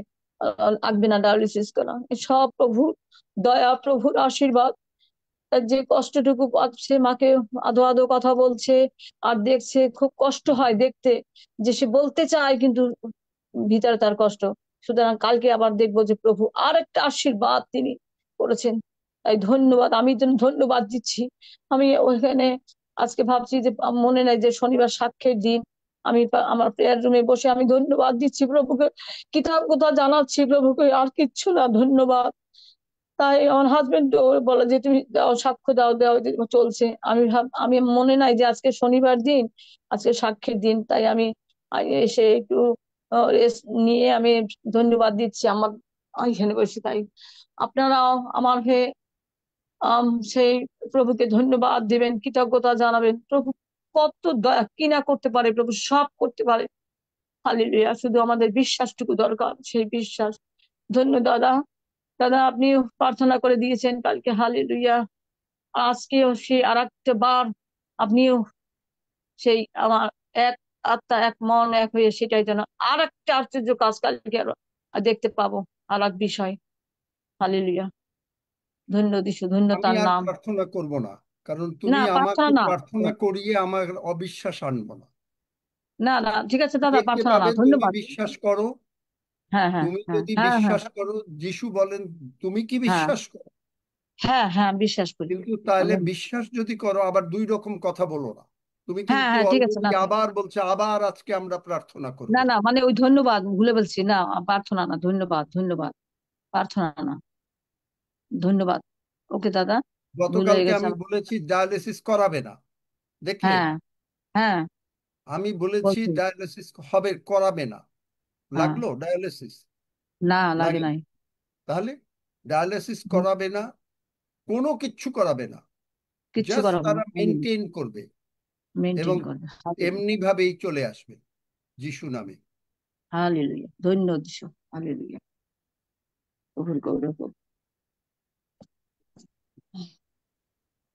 Speaker 4: লাগবে না ডায়ালিসিস করা। সব প্রভুর দয়া, প্রভুর আশীর্বাদ। তার যে কষ্টটুকু পাচ্ছে, মাকে আদো আদো কথা বলছে আর দেখছে, খুব কষ্ট হয় দেখতে, যে সে বলতে চায় কিন্তু ভিতরে তার কষ্ট। সুতরাং কালকে আবার দেখবো যে প্রভু আর একটা আশীর্বাদ তিনি করেছেন। তাই ধন্যবাদ, আমি ধন্যবাদ দিচ্ছি। আমি ওইখানে আজকে ভাবছি যে মনে নাই যে শনিবার সাক্ষ্যের দিন, আমি আমার প্রেয়ার রুমে বসে আমি ধন্যবাদ দিচ্ছি প্রভুকে, কৃতজ্ঞতা জানাচ্ছি প্রভুকে, আর কিচ্ছু না, ধন্যবাদ। তাই আমার হাজবেন্ড বলে যে তুমি দাও, সাক্ষ্য দাও, দাও, চলছে। আমি মনে নাই যে আজকে শনিবার দিন, আজকে সাক্ষ্যের দিন, তাই আমি এসে একটু রেস্ট নিয়ে আমি ধন্যবাদ দিচ্ছি আমার এখানে বসে। তাই আপনারাও আমার হয়ে সেই প্রভুকে ধন্যবাদ দিবেন, কৃতজ্ঞতা জানাবেন। প্রভু কত দয়া, কি না করতে পারে, প্রভু সব করতে পারে। হালেলুয়া। শুধু আমাদের বিশ্বাসটুকু দরকার, সেই বিশ্বাস। ধন্য দাদা, দাদা আপনিও প্রার্থনা করে দিয়েছেন কালকে। হালেলুয়া। আজকেও সেই আর একটা বার আপনিও সেই আমার এক আত্মা, এক মন, এক হয়ে সেটাই যেন আর একটা আশ্চর্য কাজ কালকে দেখতে পাবো, আর এক বিষয়। হালেলুয়া। ধন্য যিশু, ধন্য
Speaker 1: আমি
Speaker 4: তার
Speaker 1: আর
Speaker 4: নাম।
Speaker 1: প্রার্থনা করব না, কারণ
Speaker 4: না,
Speaker 1: তুমি
Speaker 4: প্রার্থনা
Speaker 1: আমাকে
Speaker 4: না।
Speaker 1: প্রার্থনা করিয়ে আমার অবিশ্বাস আনবো না।
Speaker 4: না না, ঠিক আছে দাদা,
Speaker 1: দেখতে
Speaker 4: প্রার্থনা না,
Speaker 1: পাবেন, তুমি
Speaker 4: ধন্যবাদ।
Speaker 1: বিশ্বাস করো,
Speaker 4: হ্যাঁ হ্যাঁ
Speaker 1: তুমি
Speaker 4: হ্যাঁ
Speaker 1: যদি
Speaker 4: হ্যাঁ হ্যাঁ
Speaker 1: বিশ্বাস করো, যিশু বলেন তুমি কি
Speaker 4: হ্যাঁ
Speaker 1: বিশ্বাস করো?
Speaker 4: হ্যাঁ হ্যাঁ, বিশ্বাস করি।
Speaker 1: কিন্তু তাহলে
Speaker 4: আমি
Speaker 1: বিশ্বাস যদি করো, আবার দুই রকম কথা বলো না। তুমি
Speaker 4: হ্যাঁ
Speaker 1: কিন্তু
Speaker 4: হ্যাঁ, ঠিক আছে।
Speaker 1: অলরেডি
Speaker 4: না না
Speaker 1: আবার বলছে আবার আজকে আমরা প্রার্থনা করব।
Speaker 4: না না, মানে ওই ধন্যবাদ ভুলে বলছি, না প্রার্থনা না, ধন্যবাদ ধন্যবাদ, প্রার্থনা না, ধন্যবাদ। ওকে দাদা, ভুল হয়ে
Speaker 1: গতকালকে
Speaker 4: গেছে
Speaker 1: আমি
Speaker 4: আমার।
Speaker 1: বলেছি ডায়ালিসিস করাবে না, দেখলে?
Speaker 4: হ্যাঁ হ্যাঁ,
Speaker 1: আমি বলেছি
Speaker 4: বলছি।
Speaker 1: ডায়ালিসিস হবে, করাবে না।
Speaker 4: হ্যাঁ,
Speaker 1: লাগলো ডায়ালিসিস?
Speaker 4: না লাগে
Speaker 1: লাগে।
Speaker 4: নাই।
Speaker 1: তাহলে ডায়ালিসিস
Speaker 4: হুম,
Speaker 1: করাবে না, কোনো কিচ্ছু করাবে না,
Speaker 4: কিচ্ছু
Speaker 1: জাস্ট
Speaker 4: করাবো না,
Speaker 1: তারা মেনটেন করবে এবং
Speaker 4: মেনটেন করবে।
Speaker 1: এমনি ভাবেই চলে আসবে যিশু নামে।
Speaker 4: হালেলুয়া, ধন্যবাদ যিশু, হালেলুয়া, প্রভুর গৌরব হোক।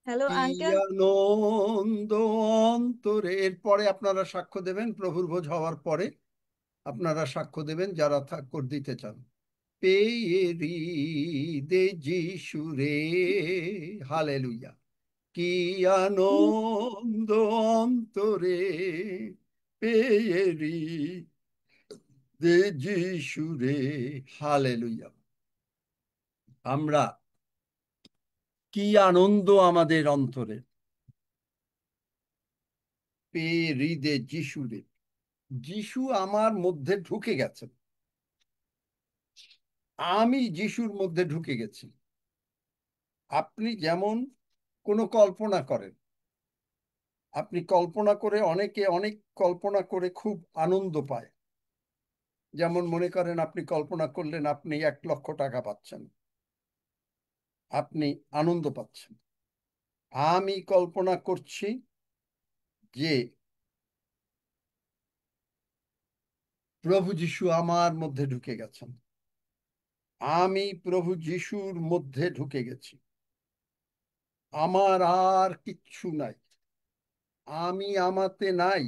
Speaker 3: হ্যালো
Speaker 1: কি
Speaker 3: আঙ্কেল।
Speaker 1: আনন্দ অন্তরে। এরপরে আপনারা সাক্ষ্য দেবেন, প্রভুর ভোজ হওয়ার পরে আপনারা সাক্ষ্য দেবেন যারা ঠাকুর দিতে চান। পেয়ে হৃদে যিশু রে, হালেলুয়া, কি আনন্দ অন্তরে, পেয়ে হৃদে যিশু রে, হালেলুয়া। আমরা কি আনন্দ আমাদের অন্তরে, পেয়ে হৃদে যিশু রে। যিশু আমার মধ্যে ঢুকে গেছেন, আমি যিশুর মধ্যে ঢুকে গেছি। আপনি যেমন কোনো কল্পনা করেন, আপনি কল্পনা করে, অনেকে অনেক কল্পনা করে খুব আনন্দ পায়। যেমন মনে করেন আপনি কল্পনা করলেন আপনি 1,00,000 টাকা পাচ্ছেন, আপনি আনন্দ পাচ্ছেন। আমি কল্পনা করছি যে প্রভু যিশু আমার মধ্যে ঢুকে গেছেন, আমি প্রভু যিশুর মধ্যে ঢুকে গেছি, আমার আর কিচ্ছু নাই, আমি আমাতে নাই,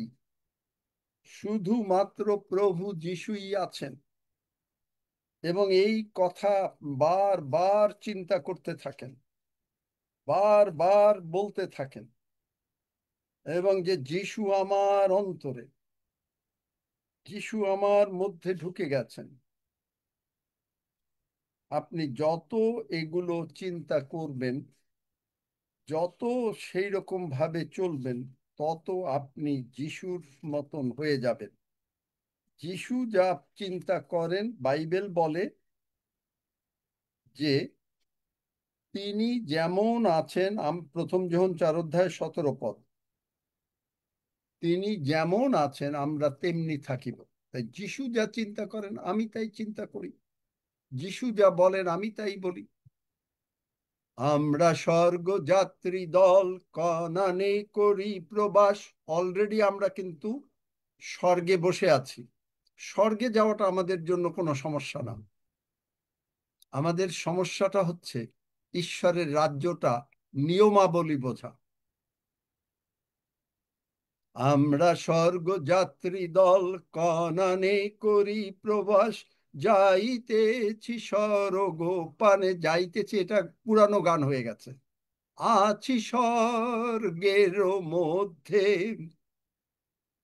Speaker 1: শুধুমাত্র প্রভু যিশুই আছেন। এবং এই কথা বারবার চিন্তা করতে থাকেন, বারবার বলতে থাকেন, এবং যে যিশু আমার অন্তরে, যিশু আমার মধ্যে ঢুকে গেছেন। আপনি যত এগুলো চিন্তা করবেন, যত সেই রকম ভাবে চলবেন, তত আপনি যিশুর মতন হয়ে যাবেন। যিশু যা চিন্তা করেন, বাইবেল বলে যে তিনি যেমন আছেন, প্রথম যোহন 4:17 তিনি যেমন আছেন আমরা তেমনি থাকিব। তাই যিশু যা চিন্তা করেন আমি তাই চিন্তা করি, যিশু যা বলেন আমি তাই বলি। আমরা স্বর্গ যাত্রী দল, কনানে করি প্রবাস। অলরেডি আমরা কিন্তু স্বর্গে বসে আছি। স্বর্গে যাওয়াটা আমাদের জন্য কোনো সমস্যা না। আমাদের সমস্যাটা হচ্ছে ঈশ্বরের রাজ্যটা নিয়মাবলী বোঝা। আমরা স্বর্গ যাত্রী দল, কনানে করি প্রবাস, যাইতেছি স্বর্গ পানে। যাইতেছি এটা পুরানো গান হয়ে গেছে। আছি স্বর্গের মধ্যে,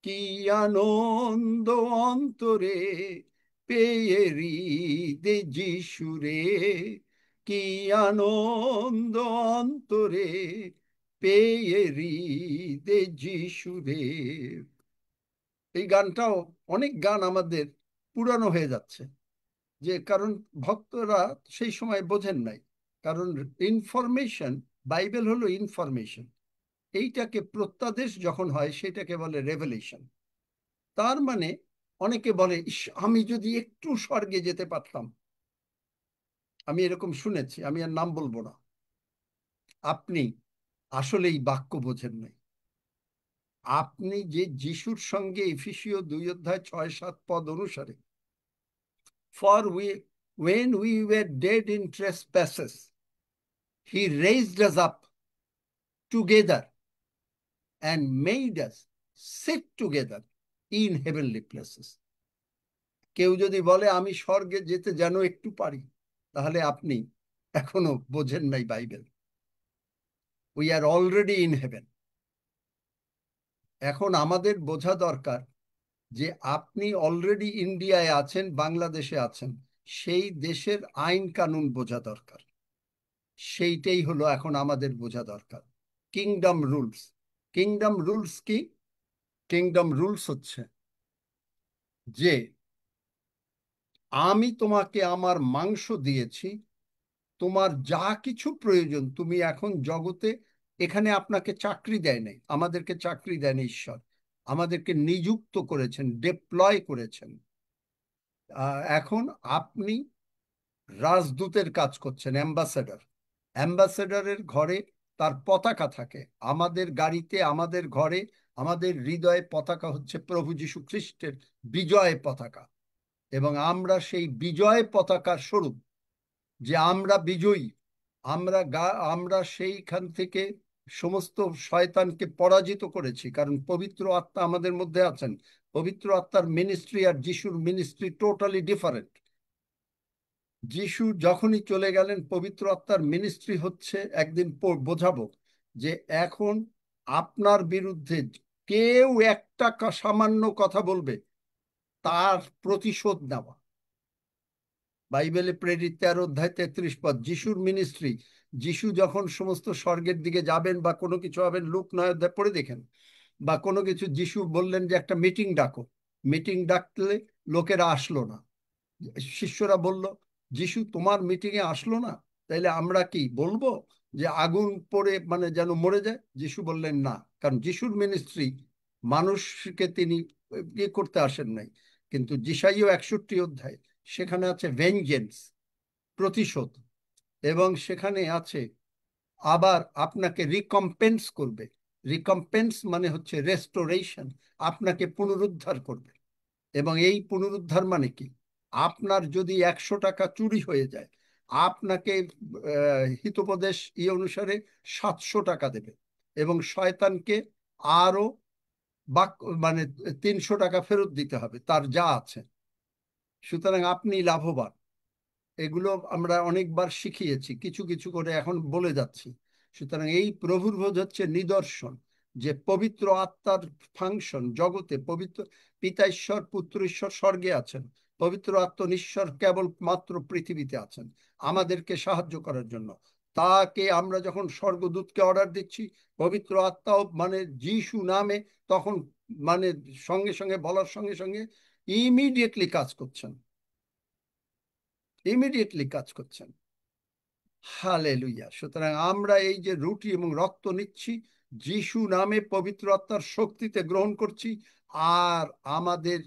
Speaker 1: কি আনন্দ অন্তরে, পেয়ে হৃদে যিশু রে, কি আনন্দ অন্তরে, পেয়ে হৃদে যিশু রে। এই গানটাও, অনেক গান আমাদের পুরানো হয়ে যাচ্ছে, যে কারণ ভক্তরা সেই সময় বোঝেন নাই। কারণ ইনফরমেশন, বাইবেল হলো ইনফরমেশন, এইটাকে প্রত্যাদেশ যখন হয় সেটাকে বলে রেভেলেশন। তার মানে অনেকে বলে, ইস, আমি যদি একটু স্বর্গে যেতে পারতাম। আমি এরকম শুনেছি, আমি আর নাম বলবো না। আপনি আসলে এই বাক্য বোঝেন নাই। আপনি যে যিশুর সঙ্গে এফেসীয় 2:6-7 অনুসারে, for when we were dead in trespasses, he raised us up together and made us sit together in heavenly places. কেউ যদি বলে আমি স্বর্গে যেতে যেন একটু পারি, তাহলে আপনি এখনো বোঝেন নাই Bible. We are already in heaven. এখন আমাদের বোঝা দরকার যে আপনি অলরেডি ইন্ডিয়ায় আছেন, বাংলাদেশে আছেন, সেই দেশের আইন কানুন বোঝা দরকার। সেইটাই হলো এখন আমাদের বোঝা দরকার। Kingdom rules. কিংডম রুলস কি? কিংডম রুলস হচ্ছে যে আমি তোমাকে আমার মাংস দিয়েছি, তোমার যা কিছু প্রয়োজন তুমি এখন জগতে, এখানে আপনাকে চাকরি দেয় নাই, আমাদেরকে চাকরি দেয়নি ঈশ্বর, আমাদেরকে নিযুক্ত করেছেন, ডিপ্লয় করেছেন। এখন আপনি রাজদূতের কাজ করছেন, অ্যাম্বাসেডর। অ্যাম্বাসেডরের ঘরে তার পতাকা থাকে। আমাদের গাড়িতে, আমাদের ঘরে, আমাদের হৃদয়ে পতাকা হচ্ছে প্রভু যীশু খ্রিস্টের বিজয় পতাকা। এবং আমরা সেই বিজয় পতাকার স্বরূপ, যে আমরা বিজয়ী, আমরা সেইখান থেকে সমস্ত শয়তানকে পরাজিত করেছি, কারণ পবিত্র আত্মা আমাদের মধ্যে আছেন। পবিত্র আত্মার মিনিস্ট্রি আর যিশুর মিনিস্ট্রি টোটালি ডিফারেন্ট। যিশু যখনই চলে গেলেন, পবিত্র আত্মার মিনিস্ট্রি হচ্ছে, একদিন বোঝাবো যে এখন আপনার বিরুদ্ধে কেউ একটা সামান্য কথা বলবে, তার প্রতিশোধ নেওয়া। বাইবেলে প্রেরিত 13 অধ্যায় 33 পদ, যিশুর মিনিস্ট্রি। যিশু যখন সমস্ত স্বর্গের দিকে যাবেন বা কোনো কিছু হবেন, লুক 9 অধ্যায় পড়ে দেখেন, বা কোনো কিছু, যিশু বললেন যে একটা মিটিং ডাকো। মিটিং ডাকলে লোকেরা আসলো না। শিষ্যরা বলল, যিশু তোমার মিটিং এ আসলো না, তাইলে আমরা কি বলবো যে আগুন পড়ে মানে যেন মরে যায়? যিশু বললেন না, কারণ যিশুর মিনিস্ট্রি মানুষকে তিনি ইয়ে করতে আসেন নাই। কিন্তু যিশাইও 61 অধ্যায়, সেখানে আছে ভেঞ্জেন্স, প্রতিশোধ, এবং সেখানে আছে আবার আপনাকে রিকম্পেন্স করবে। রিকম্পেন্স মানে হচ্ছে রেস্টোরেশন, আপনাকে পুনরুদ্ধার করবে। এবং এই পুনরুদ্ধার মানে কি? আপনার যদি 100 টাকা চুরি হয়ে যায়, আপনাকে হিতোপদেশ অনুসারে 700 টাকা দেবে, এবং শয়তানকে আরো মানে 300 টাকা ফেরত দিতে হবে তার যা আছে। সুতরাং আপনি লাভবান। এগুলো আমরা অনেকবার শিখিয়েছি, কিছু কিছু করে এখন বলে যাচ্ছি। সুতরাং এই প্রভুর ভোজ হচ্ছে নিদর্শন যে পবিত্র আত্মার ফাংশন জগতে। পবিত্র পিতা ঈশ্বর, পুত্র ঈশ্বর স্বর্গে আছেন, পবিত্র আত্মনিশ্বর কেবল মাত্র পৃথিবীতে আছেন আমাদেরকে সাহায্য করার জন্য। তাকে আমরা যখন স্বর্গদূতকে অর্ডার দিচ্ছি, পবিত্র আত্মাও মানে যিশু নামে, তখন মানে সঙ্গে সঙ্গে বলার সঙ্গে সঙ্গে ইমিডিয়েটলি কাজ করছেন, ইমিডিয়েটলি কাজ করছেন। হালেলুয়া। সুতরাং আমরা এই যে রুটি এবং রক্ত নিচ্ছি, যিশু নামে পবিত্র আত্মার শক্তিতে গ্রহণ করছি। আর আমাদের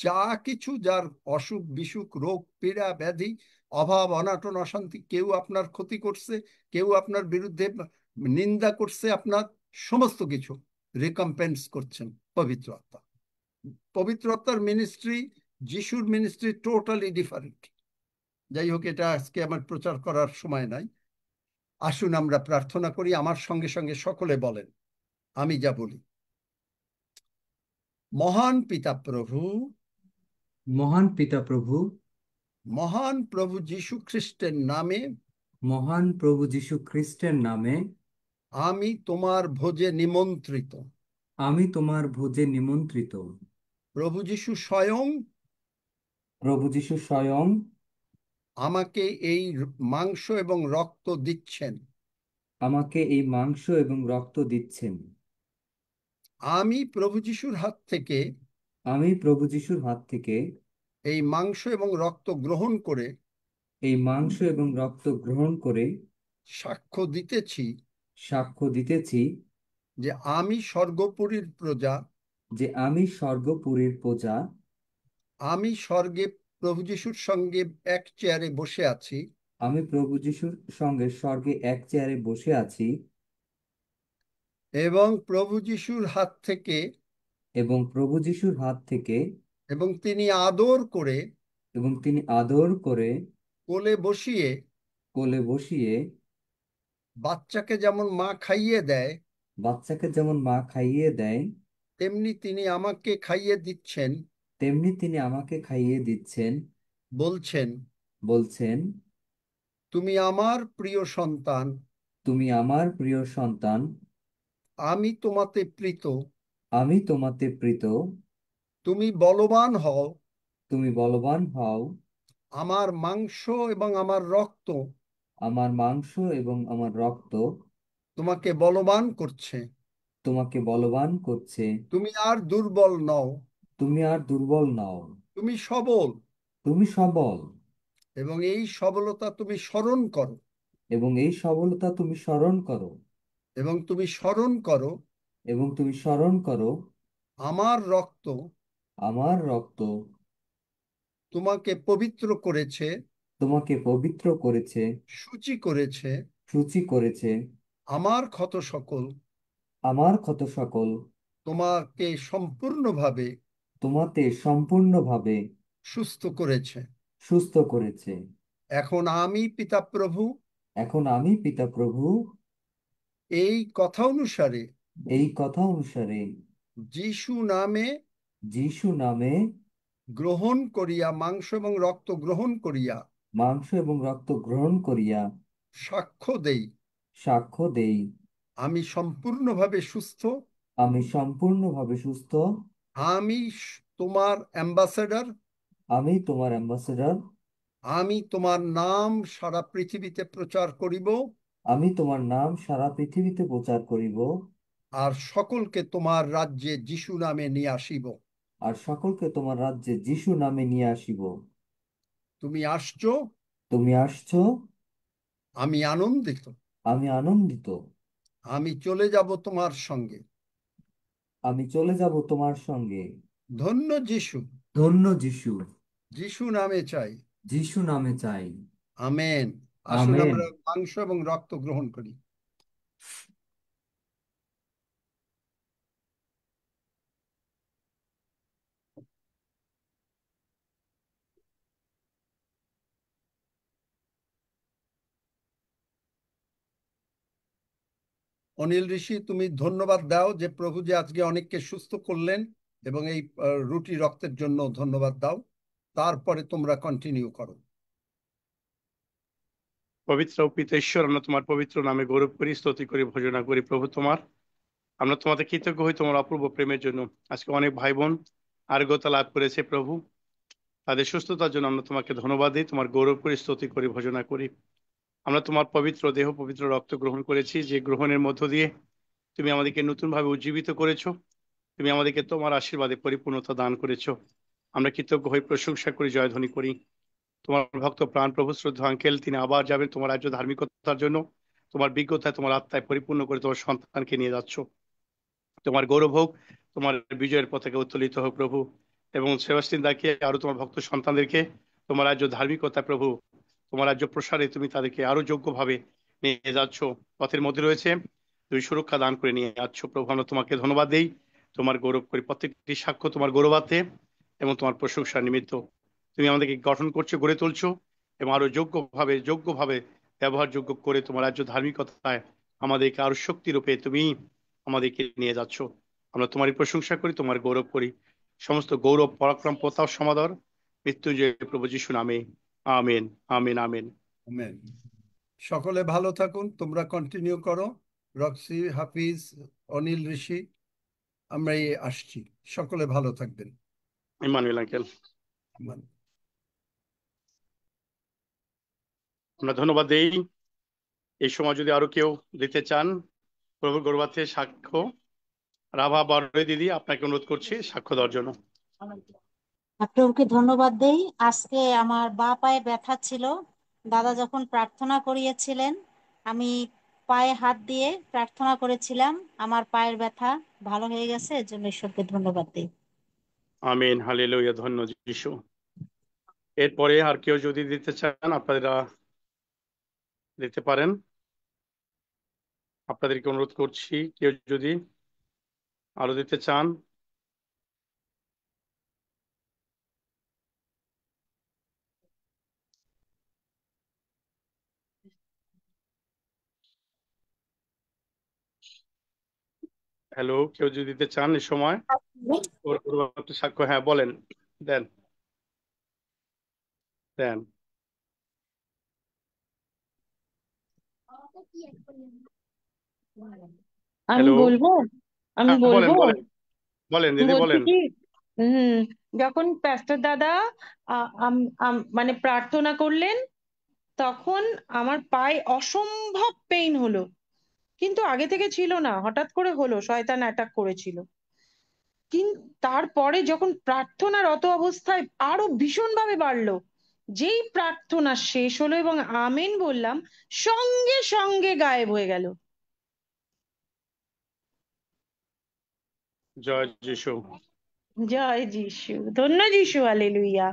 Speaker 1: যা কিছু, যার অসুখ বিসুখ, রোগ পীড়া ব্যাধি, অভাব অনাটন অশান্তি, কেউ আপনার ক্ষতি করছে, কেউ আপনার বিরুদ্ধে নিন্দা করছে, আপনার সমস্ত কিছু রিকম্পেন্স করছেন পবিত্র আত্মা। পবিত্র আত্মার মিনিস্ট্রি, যিশুর মিনিস্ট্রি টোটালি ডিফারেন্ট। যাই হোক, এটা আজকে আমার প্রচার করার সময় নাই। আসুন আমরা প্রার্থনা করি। আমার সঙ্গে সঙ্গে সকলে বলেন, আমি যা বলি। মহান পিতা প্রভু,
Speaker 2: মহান পিতা প্রভু,
Speaker 1: মহান প্রভু যীশু খ্রিস্টের নামে,
Speaker 2: মহান প্রভু যীশু খ্রিস্টের নামে
Speaker 1: আমি তোমার ভোজে নিমন্ত্রিত।
Speaker 2: আমি তোমার ভোজে নিমন্ত্রিত।
Speaker 1: প্রভু যীশু স্বয়ং,
Speaker 2: প্রভু যীশু স্বয়ং
Speaker 1: আমাকে এই মাংস এবং রক্ত দিচ্ছেন।
Speaker 2: আমাকে এই মাংস এবং রক্ত দিচ্ছেন।
Speaker 1: আমি প্রভু যীশুর হাত থেকে,
Speaker 2: আমি প্রভু যীশুর হাত থেকে
Speaker 1: এই মাংস এবং রক্ত গ্রহণ করে,
Speaker 2: এই মাংস এবং রক্ত গ্রহণ করে
Speaker 1: সাক্ষ্য দিতেছি,
Speaker 2: সাক্ষ্য দিতেছি
Speaker 1: যে আমি স্বর্গপুরীর প্রজা,
Speaker 2: যে আমি স্বর্গপুরীর প্রজা,
Speaker 1: আমি স্বর্গে প্রভু যীশুর সঙ্গে এক চেয়ারে বসে আছি,
Speaker 2: আমি প্রভু যীশুর সঙ্গে স্বর্গে এক চেয়ারে বসে আছি,
Speaker 1: এবং প্রভু যীশুর হাত থেকে,
Speaker 2: এবং প্রভু যীশুর হাত থেকে,
Speaker 1: এবং তিনি আদর করে,
Speaker 2: এবং তিনি আদর করে
Speaker 1: কোলে বসিয়ে,
Speaker 2: কোলে বসিয়ে
Speaker 1: বাচ্চাকে যেমন মা খাইয়ে দেয়,
Speaker 2: বাচ্চাকে যেমন মা খাইয়ে দেয়,
Speaker 1: তেমনি তিনি আমাকে খাইয়ে দিচ্ছেন।
Speaker 2: তেমনি তিনি আমাকে খাইয়ে দিচ্ছেন।
Speaker 1: বলছেন,
Speaker 2: বলছেন,
Speaker 1: তুমি আমার প্রিয় সন্তান,
Speaker 2: তুমি আমার প্রিয় সন্তান,
Speaker 1: আমি তোমাতে প্রীত।
Speaker 2: আমি তোমাতে প্রীত।
Speaker 1: তুমি বলবান হও,
Speaker 2: তুমি বলবান হও,
Speaker 1: আমার মাংস এবং আমার রক্ত
Speaker 2: আমার মাংস এবং আমার রক্ত
Speaker 1: তোমাকে বলবান করছে।
Speaker 2: তোমাকে বলবান করছে।
Speaker 1: তুমি আর দুর্বল নও,
Speaker 2: তুমি আর দুর্বল নও,
Speaker 1: তুমি সবল,
Speaker 2: তুমি সবল,
Speaker 1: এবং এই সবলতা তুমি স্মরণ করো,
Speaker 2: এবং এই সবলতা তুমি স্মরণ করো,
Speaker 1: এবং তুমি স্মরণ করো
Speaker 2: এবং তুমি স্মরণ করো
Speaker 1: আমার রক্ত
Speaker 2: আমার রক্ত
Speaker 1: তোমাকে পবিত্র করেছে,
Speaker 2: তোমাকে পবিত্র করেছে,
Speaker 1: সূচি করেছে।
Speaker 2: সূচি করেছে।
Speaker 1: আমার ক্ষত সকল
Speaker 2: আমার ক্ষত সকল
Speaker 1: তোমাকে সম্পূর্ণভাবে
Speaker 2: তোমাতে সম্পূর্ণভাবে
Speaker 1: সুস্থ করেছে।
Speaker 2: সুস্থ করেছে।
Speaker 1: এখন আমি পিতা প্রভু
Speaker 2: এখন আমি পিতা প্রভু
Speaker 1: এই কথা অনুসারে
Speaker 2: এই কথা অনুসারে
Speaker 1: যিশু নামে
Speaker 2: যিশু নামে
Speaker 1: গ্রহণ করিয়া, মাংস এবং রক্ত গ্রহণ করিয়া
Speaker 2: মাংস এবং রক্ত গ্রহণ করিয়া
Speaker 1: সাক্ষ্য দেই,
Speaker 2: সাক্ষ্য দেই,
Speaker 1: আমি সম্পূর্ণভাবে সুস্থ,
Speaker 2: আমি সম্পূর্ণভাবে সুস্থ,
Speaker 1: আমি তোমার অ্যাম্বাসেডর,
Speaker 2: আমি তোমার অ্যাম্বাসেডর,
Speaker 1: আমি তোমার নাম সারা পৃথিবীতে প্রচার করিব,
Speaker 2: আমি তোমার নাম সারা পৃথিবীতে প্রচার করিব,
Speaker 1: আর সকলকে তোমার রাজ্যে যিশু নামে নিয়ে আসিব।
Speaker 2: আর সকলকে তোমার রাজ্যে যিশু নামে নিয়ে আসিব।
Speaker 1: তুমি আসছো,
Speaker 2: তুমি আসছো,
Speaker 1: আমি আনন্দিত,
Speaker 2: আমি আনন্দিত,
Speaker 1: আমি চলে যাব তোমার সঙ্গে।
Speaker 2: আমি চলে যাব তোমার সঙ্গে।
Speaker 1: ধন্য যিশু,
Speaker 2: ধন্য যিশু,
Speaker 1: যিশু নামে চাই,
Speaker 2: যিশু নামে চাই।
Speaker 1: আমেন। আসুন
Speaker 2: আমেন।
Speaker 1: আমরা মাংস এবং রক্ত গ্রহণ করি। অনিল ঋষি, তুমি ধন্যবাদ দাও যে প্রভু যে আজকে অনেককে সুস্থ করলেন, এবং এই রুটি রক্তের জন্য ধন্যবাদ দাও। তারপরে তোমরা কন্টিনিউ করো।
Speaker 6: পবিত্র পিতা ঈশ্বর, আমরা তোমার পবিত্র নামে গৌরব করি, স্তুতি করি, ভজনা করি প্রভু তোমার। আমরা তোমাদের কৃতজ্ঞ হই তোমার অপূর্ব প্রেমের জন্য। আজকে অনেক ভাই বোন আরোগ্যতা লাভ করেছে প্রভু, তাদের সুস্থতার জন্য আমরা তোমাকে ধন্যবাদ দিই, তোমার গৌরব করি, স্তুতি করি, ভজনা করি। আমরা তোমার পবিত্র দেহ, পবিত্র রক্ত গ্রহণ করেছি, যে গ্রহণের মধ্য দিয়ে তুমি আমাদেরকে নতুনভাবে উজ্জীবিত করেছো, তুমি আমাদেরকে তোমার আশীর্বাদে পরিপূর্ণতা দান করেছো। আমরা কৃতজ্ঞ হয়ে প্রশংসা করি, জয়ধ্বনি করি। তোমার ভক্ত প্রাণ প্রভু শ্রদ্ধা আঙ্কেল, তিনি আবার যাবেন তোমার রাজ্য ধার্মিকতার জন্য। তোমার বিজ্ঞতায়, তোমার আত্মায় পরিপূর্ণ করে তোমার সন্তানকে নিয়ে যাচ্ছ। তোমার গৌরব হোক, তোমার বিজয়ের পতাকা উত্তোলিত হোক প্রভু। এবং সেবাস্টিন দাকে আরো তোমার ভক্ত সন্তানদেরকে তোমার রাজ্য ধার্মিকতা প্রভু, তোমার রাজ্য প্রসারে তুমি তাদেরকে আরো যোগ্যভাবে নিয়ে যাচ্ছ। পথের মধ্যে রয়েছে, তুমি সুরক্ষা দান করে নিয়ে যাচ্ছ প্রভু। আমরা তোমাকে ধন্যবাদ দেই, তোমার গৌরব করি। প্রত্যেকটি সাক্ষ্য তোমার গৌরবার্থে এবং তোমার প্রশংসার নিমিত্ত। তুমি আমাদেরকে গঠন করছো, গড়ে তুলছো, এবং আরো যোগ্যভাবে ব্যবহারযোগ্য করে তোমার রাজ্য ধার্মিকতায় আমাদেরকে আরো শক্তি রূপে তুমি আমাদেরকে নিয়ে যাচ্ছ। আমরা তোমারই প্রশংসা করি, তোমার গৌরব করি। সমস্ত গৌরব, পরাক্রম, প্রতাপ, সমাদর মৃত্যুঞ্জয় প্রভু যিশু নামে। Amen, amen, amen.
Speaker 1: আমেন। সকলে ভালো থাকুন, তোমরা কন্টিনিউ করো। রক্সি, হাফিজ, অনিল ঋষি, আমরা আসছি। সকলে ভালো থাকবেন।
Speaker 6: ইমানুয়েল আঙ্কেল, আমরা ধন্যবাদ দেই। এই সময় যদি আরো কেউ দিতে চান প্রভুর গৌরবার্থে সাক্ষ্য, রাভা বারোই দিদি আপনাকে অনুরোধ করছি সাক্ষ্য দেওয়ার জন্য।
Speaker 5: প্রভুকে ধন্যবাদ দেই। আজকে আমার বাঁ পায়ে ব্যথা ছিল, দাদা যখন প্রার্থনা করিয়েছিলেন আমি পায়ে হাত দিয়ে প্রার্থনা করেছিলাম, আমার পায়ের ব্যথা ভালো হয়ে গেছে, এর জন্য ঈশ্বরকে ধন্যবাদ দিই।
Speaker 6: আমিন, হালেলুয়া, ধন্য যিশু। এরপরে আর কেউ যদি দিতে চান আপনারা দিতে পারেন। আপনাদেরকে অনুরোধ করছি, কেউ যদি আরো দিতে চান। হ্যালো, কেউ যদি দিতে চান এই সময় একটু সাক্ষ্য, হ্যাঁ বলেন, দেন দেন।
Speaker 4: আমি
Speaker 6: হ্যালো,
Speaker 4: বলবো, আমি
Speaker 6: হ্যাঁ বলেন
Speaker 4: বলবো
Speaker 6: বলেন বলেন দিদি
Speaker 4: বলছি
Speaker 6: বলেন।
Speaker 4: কি
Speaker 8: হুম, যখন প্যাস্টর দাদা মানে প্রার্থনা করলেন, তখন আমার পায়ে অসম্ভব পেইন হলো, কিন্তু আগে থেকে ছিল না, হঠাৎ করে হলো, শয়তান অ্যাটাক করেছিল। কিন্তু তারপরে যখন প্রার্থনারত অবস্থায় আরো ভীষণ ভাবে বাড়লো। যেই প্রার্থনা শেষ হলো এবং আমেন বললাম, সঙ্গে সঙ্গে গায়েব হয়ে গেল।
Speaker 6: জয় যিশু।
Speaker 8: জয় যিশু, ধন্য যিশু, হালেলুয়া।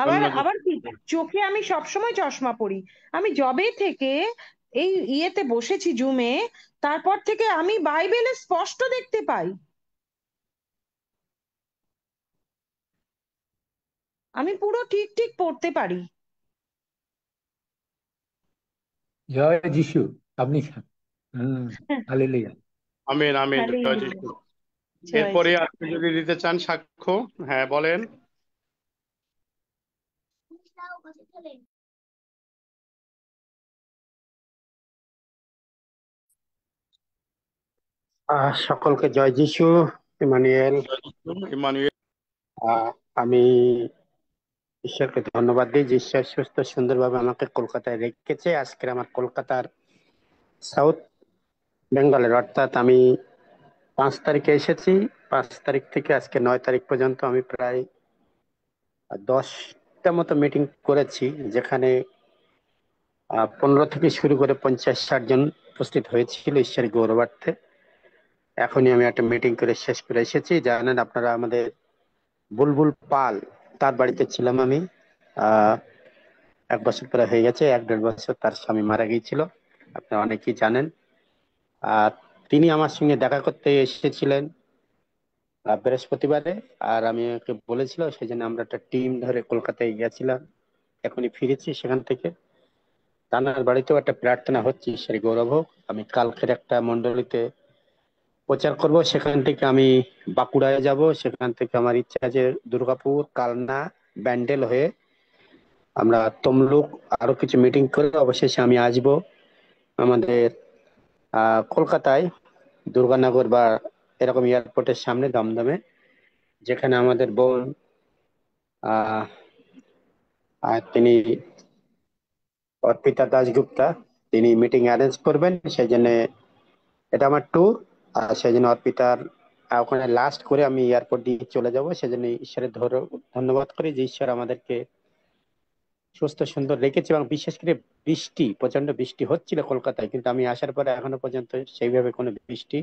Speaker 8: আবার
Speaker 6: ধন্য
Speaker 8: আবার কি,
Speaker 6: যিশু।
Speaker 8: চোখে আমি সবসময় চশমা পরি। আমি যবে থেকে এই ইয়েতে বসেছি জুমে, তারপর থেকে আমি বাইবেলে স্পষ্ট দেখতে পাই। আমি পুরো ঠিক ঠিক পড়তে পারি।
Speaker 21: জয় যিশু। আপনি হালেলুয়া।
Speaker 6: আমেন আমেন, জয়
Speaker 8: হালেলুয়া,
Speaker 6: যিশু।
Speaker 8: জয়
Speaker 6: এরপরে
Speaker 8: যিশু।
Speaker 6: আপনি যদি দিতে চান সাক্ষ্য, হ্যাঁ বলেন।
Speaker 9: সকলকে জয় যিশু। ইমানুয়েল।
Speaker 6: ইমানুয়েল।
Speaker 9: আমি ঈশ্বরকে ধন্যবাদ দিই যে ঈশ্বর সুস্থ সুন্দরভাবে আমাকে কলকাতায় রেখেছে। আজকের আমার কলকাতার সাউথ বেঙ্গলের, অর্থাৎ আমি 5 তারিখে এসেছি। 5 তারিখ থেকে আজকে 9 তারিখ পর্যন্ত আমি প্রায় 10টা মতো মিটিং করেছি, যেখানে 15 থেকে শুরু করে 50-60 জন উপস্থিত হয়েছিল ঈশ্বরের গৌরবার্থে। এখনই আমি একটা মিটিং করে শেষ করে এসেছি। জানেন আপনারা, আমাদের বুলবুল পাল, তার বাড়িতে ছিলাম আমি। 1 বছর পরে হয়ে গেছে, 1-1.5 বছর তার স্বামী মারা গিয়েছিল, আপনারা অনেকেই জানেন। আর তিনি আমার সঙ্গে দেখা করতে এসেছিলেন বৃহস্পতিবারে। আর আমি ওকে বলেছিল, সেই জন্য আমরা একটা টিম ধরে কলকাতায় গেছিলাম। এখনই ফিরেছি সেখান থেকে। তানার বাড়িতেও একটা প্রার্থনা হচ্ছে, ঈশ্বরের গৌরব হোক। আমি কালকের একটা মণ্ডলীতে প্রচার করব, সেখান থেকে আমি বাঁকুড়ায় যাব। সেখান থেকে আমার ইচ্ছা আছে দুর্গাপুর, কালনা, ব্যান্ডেল হয়ে আমরা তমলুক আরো কিছু মিটিং করে অবশেষে আমি আসব আমাদের কলকাতায় দুর্গানগর বা এরকম এয়ারপোর্টের সামনে দমদমে, যেখানে আমাদের বোন তিনি অর্পিতা দাশগুপ্তা, তিনি মিটিং অ্যারেঞ্জ করবেন। সেই জন্য এটা আমার ট্যুর। আর সেই জন্য অর্পিতার ওখানে লাস্ট করে আমি এয়ারপোর্ট দিয়ে চলে যাব। সেজন্য ঈশ্বরের ধন্যবাদ করি যে ঈশ্বর আমাদেরকে সুস্থ সুন্দর রেখেছে। এবং বিশেষ করে বৃষ্টি, প্রচন্ড বৃষ্টি হচ্ছিল কলকাতায়, কিন্তু আমি আসার পরে এখনো পর্যন্ত সেইভাবে কোনো বৃষ্টি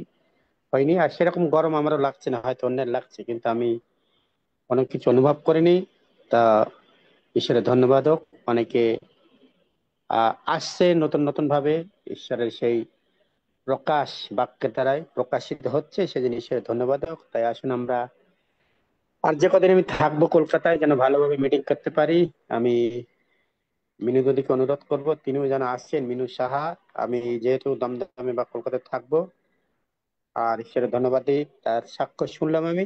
Speaker 9: হয়নি। আর সেরকম গরম আমারও লাগছে না, হয়তো অন্যের লাগছে, কিন্তু আমি অনেক কিছু অনুভব করিনি। তা ঈশ্বরের ধন্যবাদ হোক। অনেকে আসছে নতুন নতুন ভাবে, ঈশ্বরের সেই প্রকাশ বাক্যের দ্বারাই প্রকাশিত হচ্ছে, সেজন্য ঈশ্বরের ধন্যবাদ হোক। তাই আসুন আমরা আর যে কদিন আমি থাকবো কলকাতায় যেন ভালোভাবে মিটিং করতে পারি। আমি মিনু দিদিকে অনুরোধ করব, তিনিও যেন আসছেন, মিনু সাহা। আমি যেহেতু দমদমে বা কলকাতায় থাকবো, আর ঈশ্বরের ধন্যবাদ দিই, তার সাক্ষ্য শুনলাম আমি।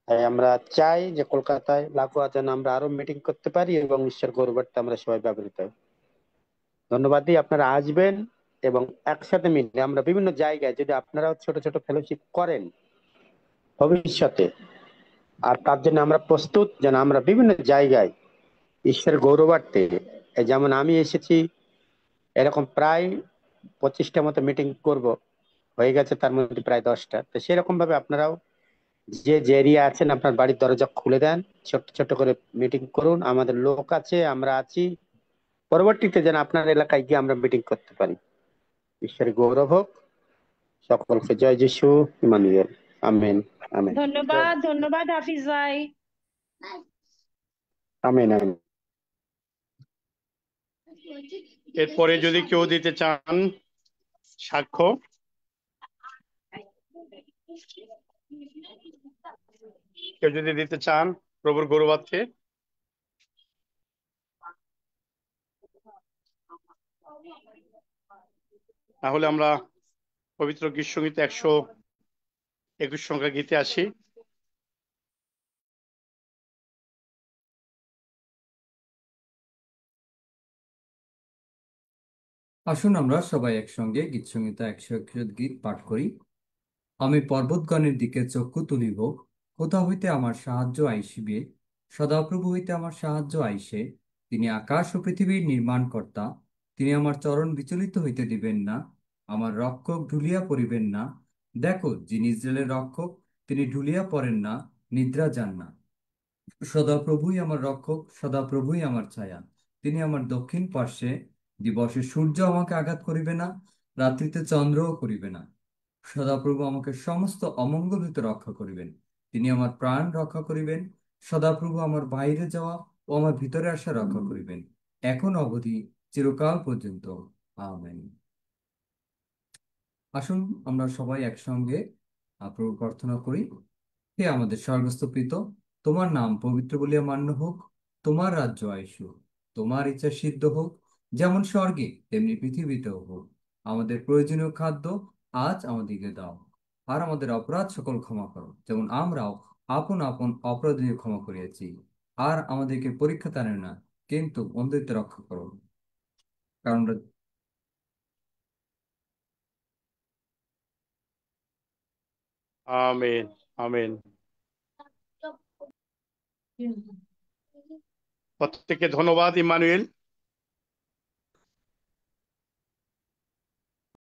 Speaker 9: তাই আমরা চাই যে কলকাতায় লাগোয়া যেন আমরা আরো মিটিং করতে পারি এবং ঈশ্বর গৌরবার্থে আমরা সবাই ব্যবহৃত হই। ধন্যবাদ দিই, আপনারা আসবেন এবং একসাথে মিলে আমরা বিভিন্ন জায়গায়, যদি আপনারাও ছোট ছোট ফেলোশিপ করেন ভবিষ্যতে, আর তার জন্য আমরা প্রস্তুত, যেন আমরা বিভিন্ন জায়গায় ঈশ্বরের গৌরবার্থে, যেমন আমি এসেছি এরকম প্রায় 25টা মতো মিটিং করব, হয়ে গেছে তার মধ্যে প্রায় 10টা। তো সেরকম ভাবে আপনারাও যে যে এরিয়া আছেন, আপনার বাড়ির দরজা খুলে দেন, ছোট্ট ছোট্ট করে মিটিং করুন। আমাদের লোক আছে, আমরা আছি, পরবর্তীতে যেন আপনার এলাকায় গিয়ে আমরা মিটিং করতে পারি। ঈশ্বরের গৌরব হোক। সকলকে জয় যিশু। ইমানুয়েল। আমেন। আমেন।
Speaker 8: ধন্যবাদ, ধন্যবাদ হাফিজ ভাই।
Speaker 9: আমেন। আমেন।
Speaker 6: এরপরে যদি কেউ দিতে চান সাক্ষ্য, কেউ যদি দিতে চান প্রভুর গৌরবার্থে, তাহলে আমরা পবিত্র গীত সঙ্গীত 121 সংখ্যা গীতে আসি।
Speaker 2: আসুন আমরা সবাই একসঙ্গে গীত সংহিতা 121 গীত পাঠ করি। আমি পর্বতগণের দিকে চক্ষু তুলিব, কোথা হইতে আমার সাহায্য আইসিবে? সদাপ্রভু হইতে আমার সাহায্য আইসে। তিনি আকাশ ও পৃথিবীর নির্মাণকর্তা। তিনি আমার চরণ বিচলিত হইতে দিবেন না। আমার রক্ষক ঢুলিয়া পড়িবেন না। দেখো, যিনি ইসরায়েলের রক্ষক, তিনি ঢুলিয়া পড়েন না, নিদ্রা যান না। সদাপ্রভুই আমার রক্ষক, সদাপ্রভুই আমার ছায়া। তিনি আমার দক্ষিণ পার্শ্বে। দিবসে সূর্য আমাকে আঘাত করিবে না, রাত্রিতে চন্দ্রও করিবে না। সদাপ্রভু আমাকে সমস্ত অমঙ্গল হইতে রক্ষা করিবেন। তিনি আমার প্রাণ রক্ষা করিবেন। সদাপ্রভু আমার বাইরে যাওয়া ও আমার ভিতরে আসা রক্ষা করিবেন, এখন অবধি, চিরকাল পর্যন্ত। আমেন। আসুন আমরা সবাই একসঙ্গে প্রভু প্রার্থনা করি। হে আমাদের স্বর্গস্থ পিতা, তোমার নাম পবিত্র বলিয়া মান্য হোক। তোমার রাজ্য আইসুক। তোমার ইচ্ছা সিদ্ধ হোক, যেমন স্বর্গে তেমনি পৃথিবীতেও হোক। আমাদের প্রয়োজনীয় খাদ্য আজ আমাদেরকে দাও। আর আমাদের অপরাধ সকল ক্ষমা করো, যেমন আমরাও আপন আপন অপরাধীদের ক্ষমা করিয়াছি। আর আমাদেরকে পরীক্ষাতে আনে না, কিন্তু অন্ধত্ব রক্ষা করো। কারণ
Speaker 6: আমেন, আমেন। প্রত্যেককে ধন্যবাদ ইম্মানুয়েল।